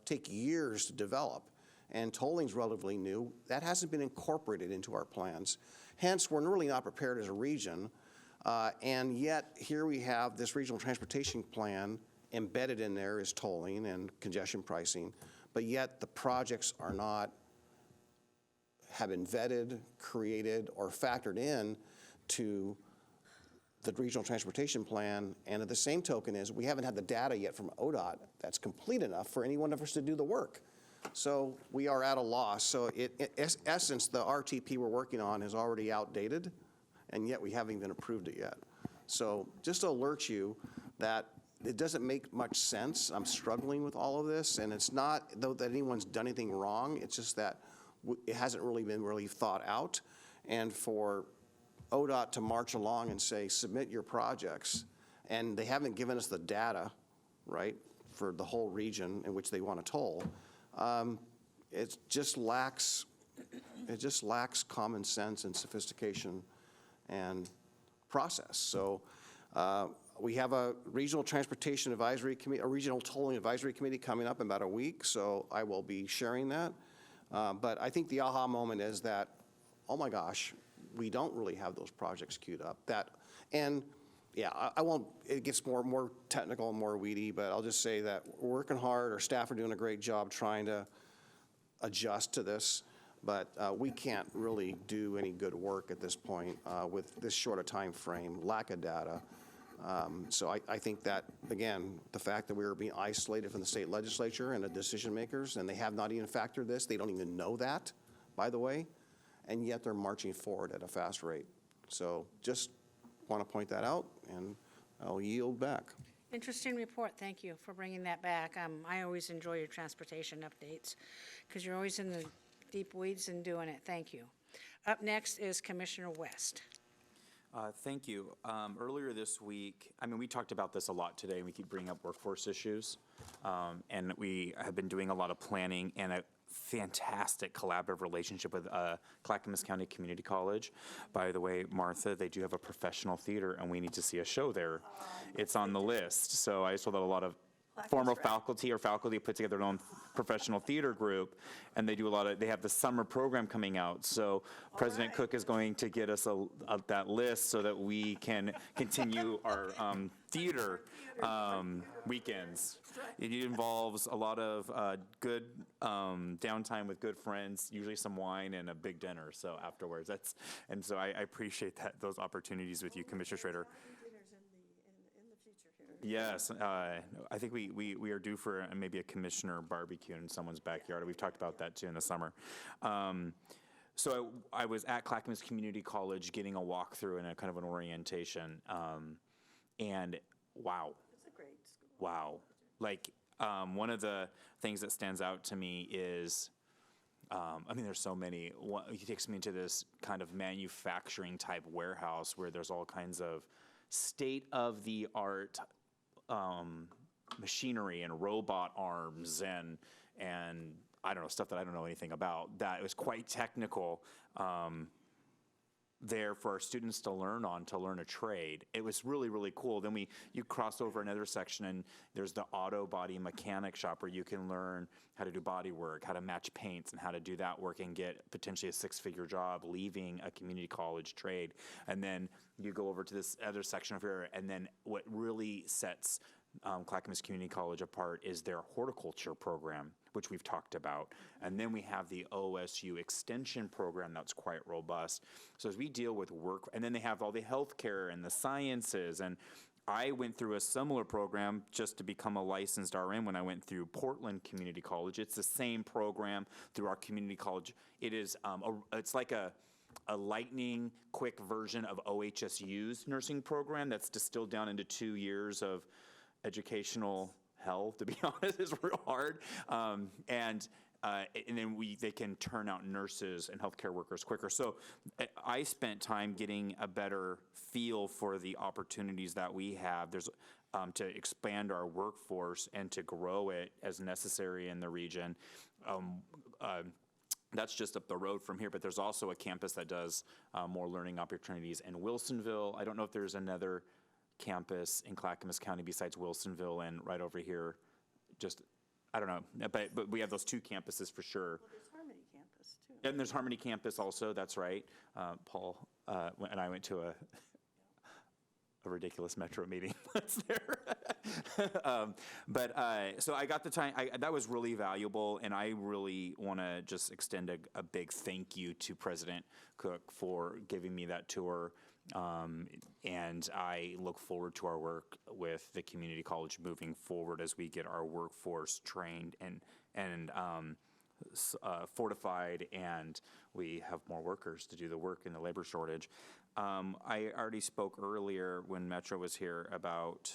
take years to develop, and tolling's relatively new. That hasn't been incorporated into our plans. Hence, we're really not prepared as a region, and yet here we have this regional transportation plan embedded in there is tolling and congestion pricing, but yet the projects have been vetted, created, or factored in to the regional transportation plan, and at the same token is we haven't had the data yet from ODOT that's complete enough for any one of us to do the work. So we are at a loss. So in essence, the RTP we're working on is already outdated, and yet we haven't even approved it yet. So just to alert you that it doesn't make much sense. I'm struggling with all of this, and it's not though that anyone's done anything wrong. It's just that it hasn't really been thought out, and for ODOT to march along and say, submit your projects, and they haven't given us the data, right, for the whole region in which they want to toll. It just lacks common sense and sophistication and process. So we have a regional transportation advisory committee, a regional tolling advisory committee coming up in about a week, so I will be sharing that. But I think the aha moment is that, oh my gosh, we don't really have those projects queued up. And yeah, I won't, it gets more technical and more weedy, but I'll just say that we're working hard. Our staff are doing a great job trying to adjust to this, but we can't really do any good work at this point with this short a time frame, lack of data. So I think that, again, the fact that we are being isolated from the state legislature and the decision makers, and they have not even factored this, they don't even know that, by the way, and yet they're marching forward at a fast rate. So just want to point that out, and I'll yield back. Interesting report. Thank you for bringing that back. I always enjoy your transportation updates because you're always in the deep weeds and doing it. Thank you. Up next is Commissioner West. Thank you. Earlier this week, I mean, we talked about this a lot today, and we keep bringing up workforce issues. And we have been doing a lot of planning and a fantastic collaborative relationship with Clackamas County Community College. By the way, Martha, they do have a professional theater, and we need to see a show there. It's on the list. So I saw that a lot of former faculty put together their own professional theater group, and they do they have the summer program coming out. So President Cook is going to get us that list so that we can continue our theater weekends. It involves a lot of good downtime with good friends, usually some wine and a big dinner. So afterwards, so I appreciate those opportunities with you, Commissioner Schrader. Yes, I think we are due for maybe a commissioner barbecue in someone's backyard. We've talked about that too in the summer. So I was at Clackamas Community College getting a walkthrough and a kind of an orientation, and wow. It's a great school. Wow. Like, one of the things that stands out to me is, I mean, there's so many. He takes me into this kind of manufacturing type warehouse where there's all kinds of state-of-the-art machinery and robot arms and I don't know, stuff that I don't know anything about. That it was quite technical there for our students to learn a trade. It was really, really cool. Then you cross over another section and there's the auto body mechanic shop where you can learn how to do body work, how to match paints, and how to do that work and get potentially a six-figure job leaving a community college trade. And then you go over to this other section over here, and then what really sets Clackamas Community College apart is their horticulture program, which we've talked about. And then we have the OSU extension program that's quite robust. So as we deal with work, and then they have all the healthcare and the sciences. And I went through a similar program just to become a licensed RN when I went through Portland Community College. It's the same program through our community college. It is, it's like a lightning quick version of OHSU's nursing program that's distilled down into 2 years of educational hell, to be honest. Is real hard. And then they can turn out nurses and healthcare workers quicker. So I spent time getting a better feel for the opportunities that we have. There's to expand our workforce and to grow it as necessary in the region. That's just up the road from here, but there's also a campus that does more learning opportunities in Wilsonville. I don't know if there's another campus in Clackamas County besides Wilsonville and right over here just, I don't know, but we have those two campuses for sure. Well, there's Harmony Campus, too. And there's Harmony Campus also, that's right. Paul and I went to a ridiculous Metro meeting that's there. So I got the time, that was really valuable, and I really want to just extend a big thank you to President Cook for giving me that tour. And I look forward to our work with the community college moving forward as we get our workforce trained and fortified, and we have more workers to do the work in the labor shortage. I already spoke earlier when Metro was here about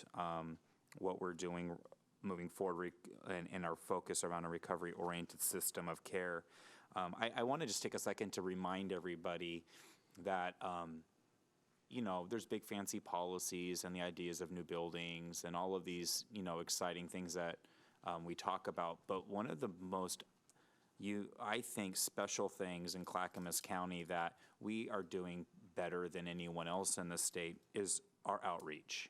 what we're doing moving forward and our focus around a recovery-oriented system of care. I want to just take a second to remind everybody that there's big fancy policies and the ideas of new buildings and all of these, exciting things that we talk about. But one of the most, I think, special things in Clackamas County that we are doing better than anyone else in the state is our outreach,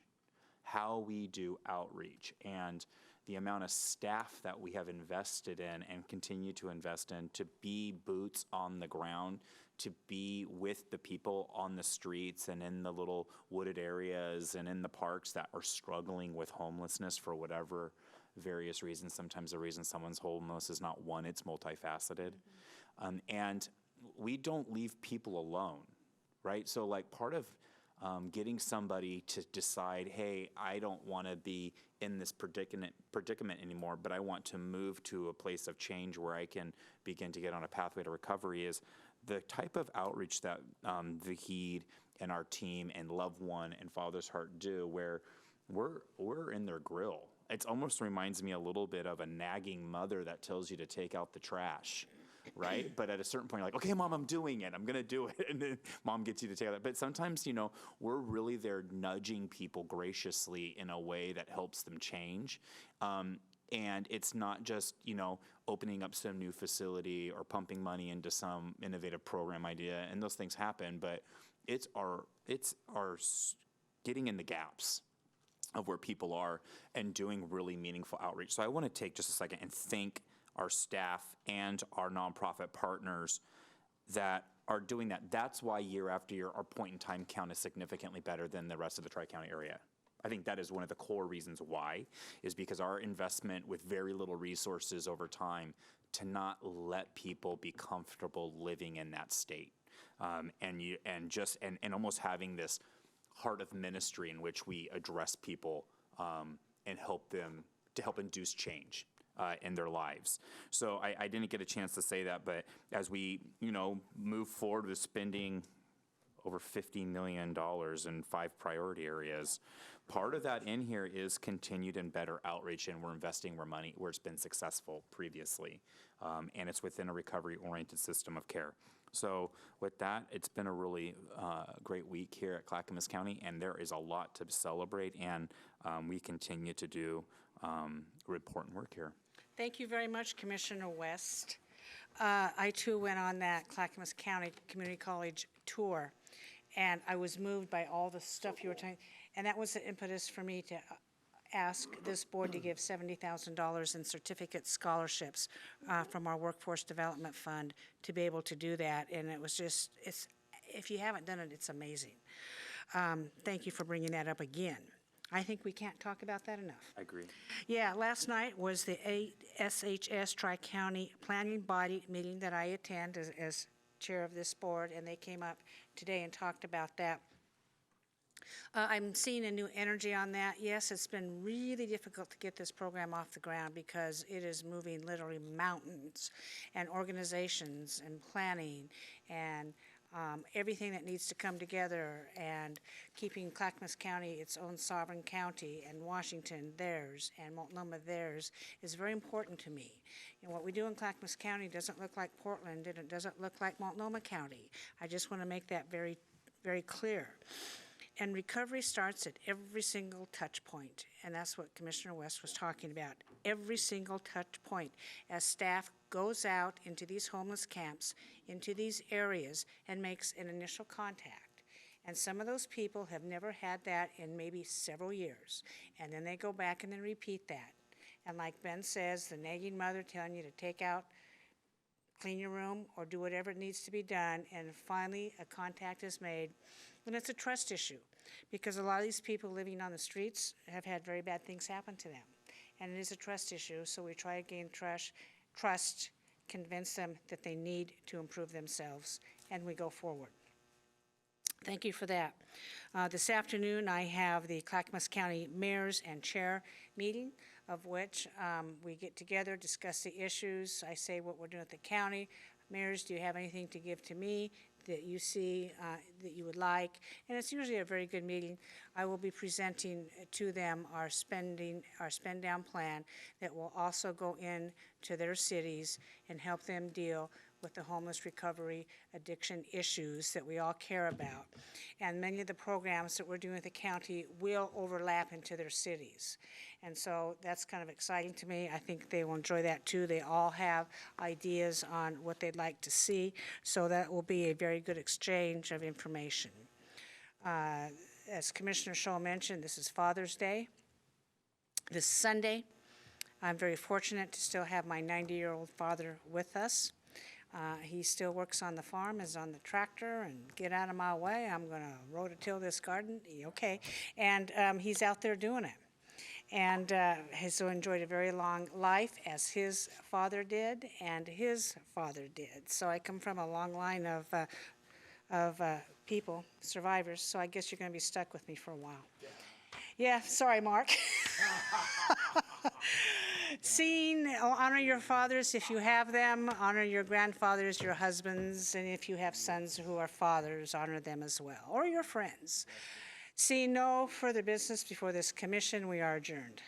how we do outreach, and the amount of staff that we have invested in and continue to invest in to be boots on the ground, to be with the people on the streets and in the little wooded areas and in the parks that are struggling with homelessness for whatever various reasons. Sometimes the reason someone's homeless is not one, it's multifaceted. And we don't leave people alone, right? So like part of getting somebody to decide, hey, I don't want to be in this predicament anymore, but I want to move to a place of change where I can begin to get on a pathway to recovery, is the type of outreach that Vahid and our team and Love One and Father's Heart do, where we're in their grill. It almost reminds me a little bit of a nagging mother that tells you to take out the trash, right? But at a certain point, you're like, okay, Mom, I'm doing it. I'm going to do it. And then Mom gets you to take it. But sometimes, we're really there nudging people graciously in a way that helps them change. And it's not just, opening up some new facility or pumping money into some innovative program idea, and those things happen, but it's our getting in the gaps of where people are and doing really meaningful outreach. So I want to take just a second and thank our staff and our nonprofit partners that are doing that. That's why year after year, our point-in-time count is significantly better than the rest of the Tri-County area. I think that is one of the core reasons why, is because our investment with very little resources over time to not let people be comfortable living in that state. And almost having this heart of ministry in which we address people and help them to help induce change in their lives. So I didn't get a chance to say that, but as we move forward with spending over $50 million in 5 priority areas, part of that in here is continued and better outreach, and we're investing where it's been successful previously, and it's within a recovery-oriented system of care. So with that, it's been a really great week here at Clackamas County, and there is a lot to celebrate, and we continue to do important work here. Thank you very much, Commissioner West. I too went on that Clackamas County Community College tour, and I was moved by all the stuff you were talking, and that was the impetus for me to ask this board to give $70,000 in certificate scholarships from our Workforce Development Fund to be able to do that, and it was just, if you haven't done it, it's amazing. Thank you for bringing that up again. I think we can't talk about that enough. I agree. Yeah, last night was the SHS Tri-County Planning Body meeting that I attend as chair of this board, and they came up today and talked about that. I'm seeing a new energy on that. Yes, it's been really difficult to get this program off the ground because it is moving literally mountains and organizations and planning and everything that needs to come together, and keeping Clackamas County its own sovereign county and Washington theirs and Multnomah theirs is very important to me. And what we do in Clackamas County doesn't look like Portland, and it doesn't look like Multnomah County. I just want to make that very, very clear. And recovery starts at every single touch point, and that's what Commissioner West was talking about. Every single touch point as staff goes out into these homeless camps, into these areas, and makes an initial contact. And some of those people have never had that in maybe several years, and then they go back and they repeat that. And like Ben says, the nagging mother telling you to take out, clean your room, or do whatever needs to be done, and finally a contact is made. And it's a trust issue, because a lot of these people living on the streets have had very bad things happen to them. And it is a trust issue, so we try to gain trust, convince them that they need to improve themselves, and we go forward. Thank you for that. This afternoon, I have the Clackamas County Mayors and Chair meeting, of which we get together, discuss the issues. I say what we're doing at the county. Mayors, do you have anything to give to me that you see that you would like? And it's usually a very good meeting. I will be presenting to them our spend down plan that will also go into their cities and help them deal with the homeless recovery addiction issues that we all care about. And many of the programs that we're doing at the county will overlap into their cities. And so that's kind of exciting to me. I think they will enjoy that too. They all have ideas on what they'd like to see, so that will be a very good exchange of information. As Commissioner Scholl mentioned, this is Father's Day. This Sunday, I'm very fortunate to still have my 90-year-old father with us. He still works on the farm, is on the tractor, and get out of my way, I'm going to rototill this garden. Okay. And he's out there doing it. And has so enjoyed a very long life, as his father did and his father did. So I come from a long line of people, survivors, so I guess you're going to be stuck with me for a while. Yeah, sorry, Mark. Honor your fathers if you have them, honor your grandfathers, your husbands, and if you have sons who are fathers, honor them as well, or your friends. Seeing no further business before this commission, we are adjourned.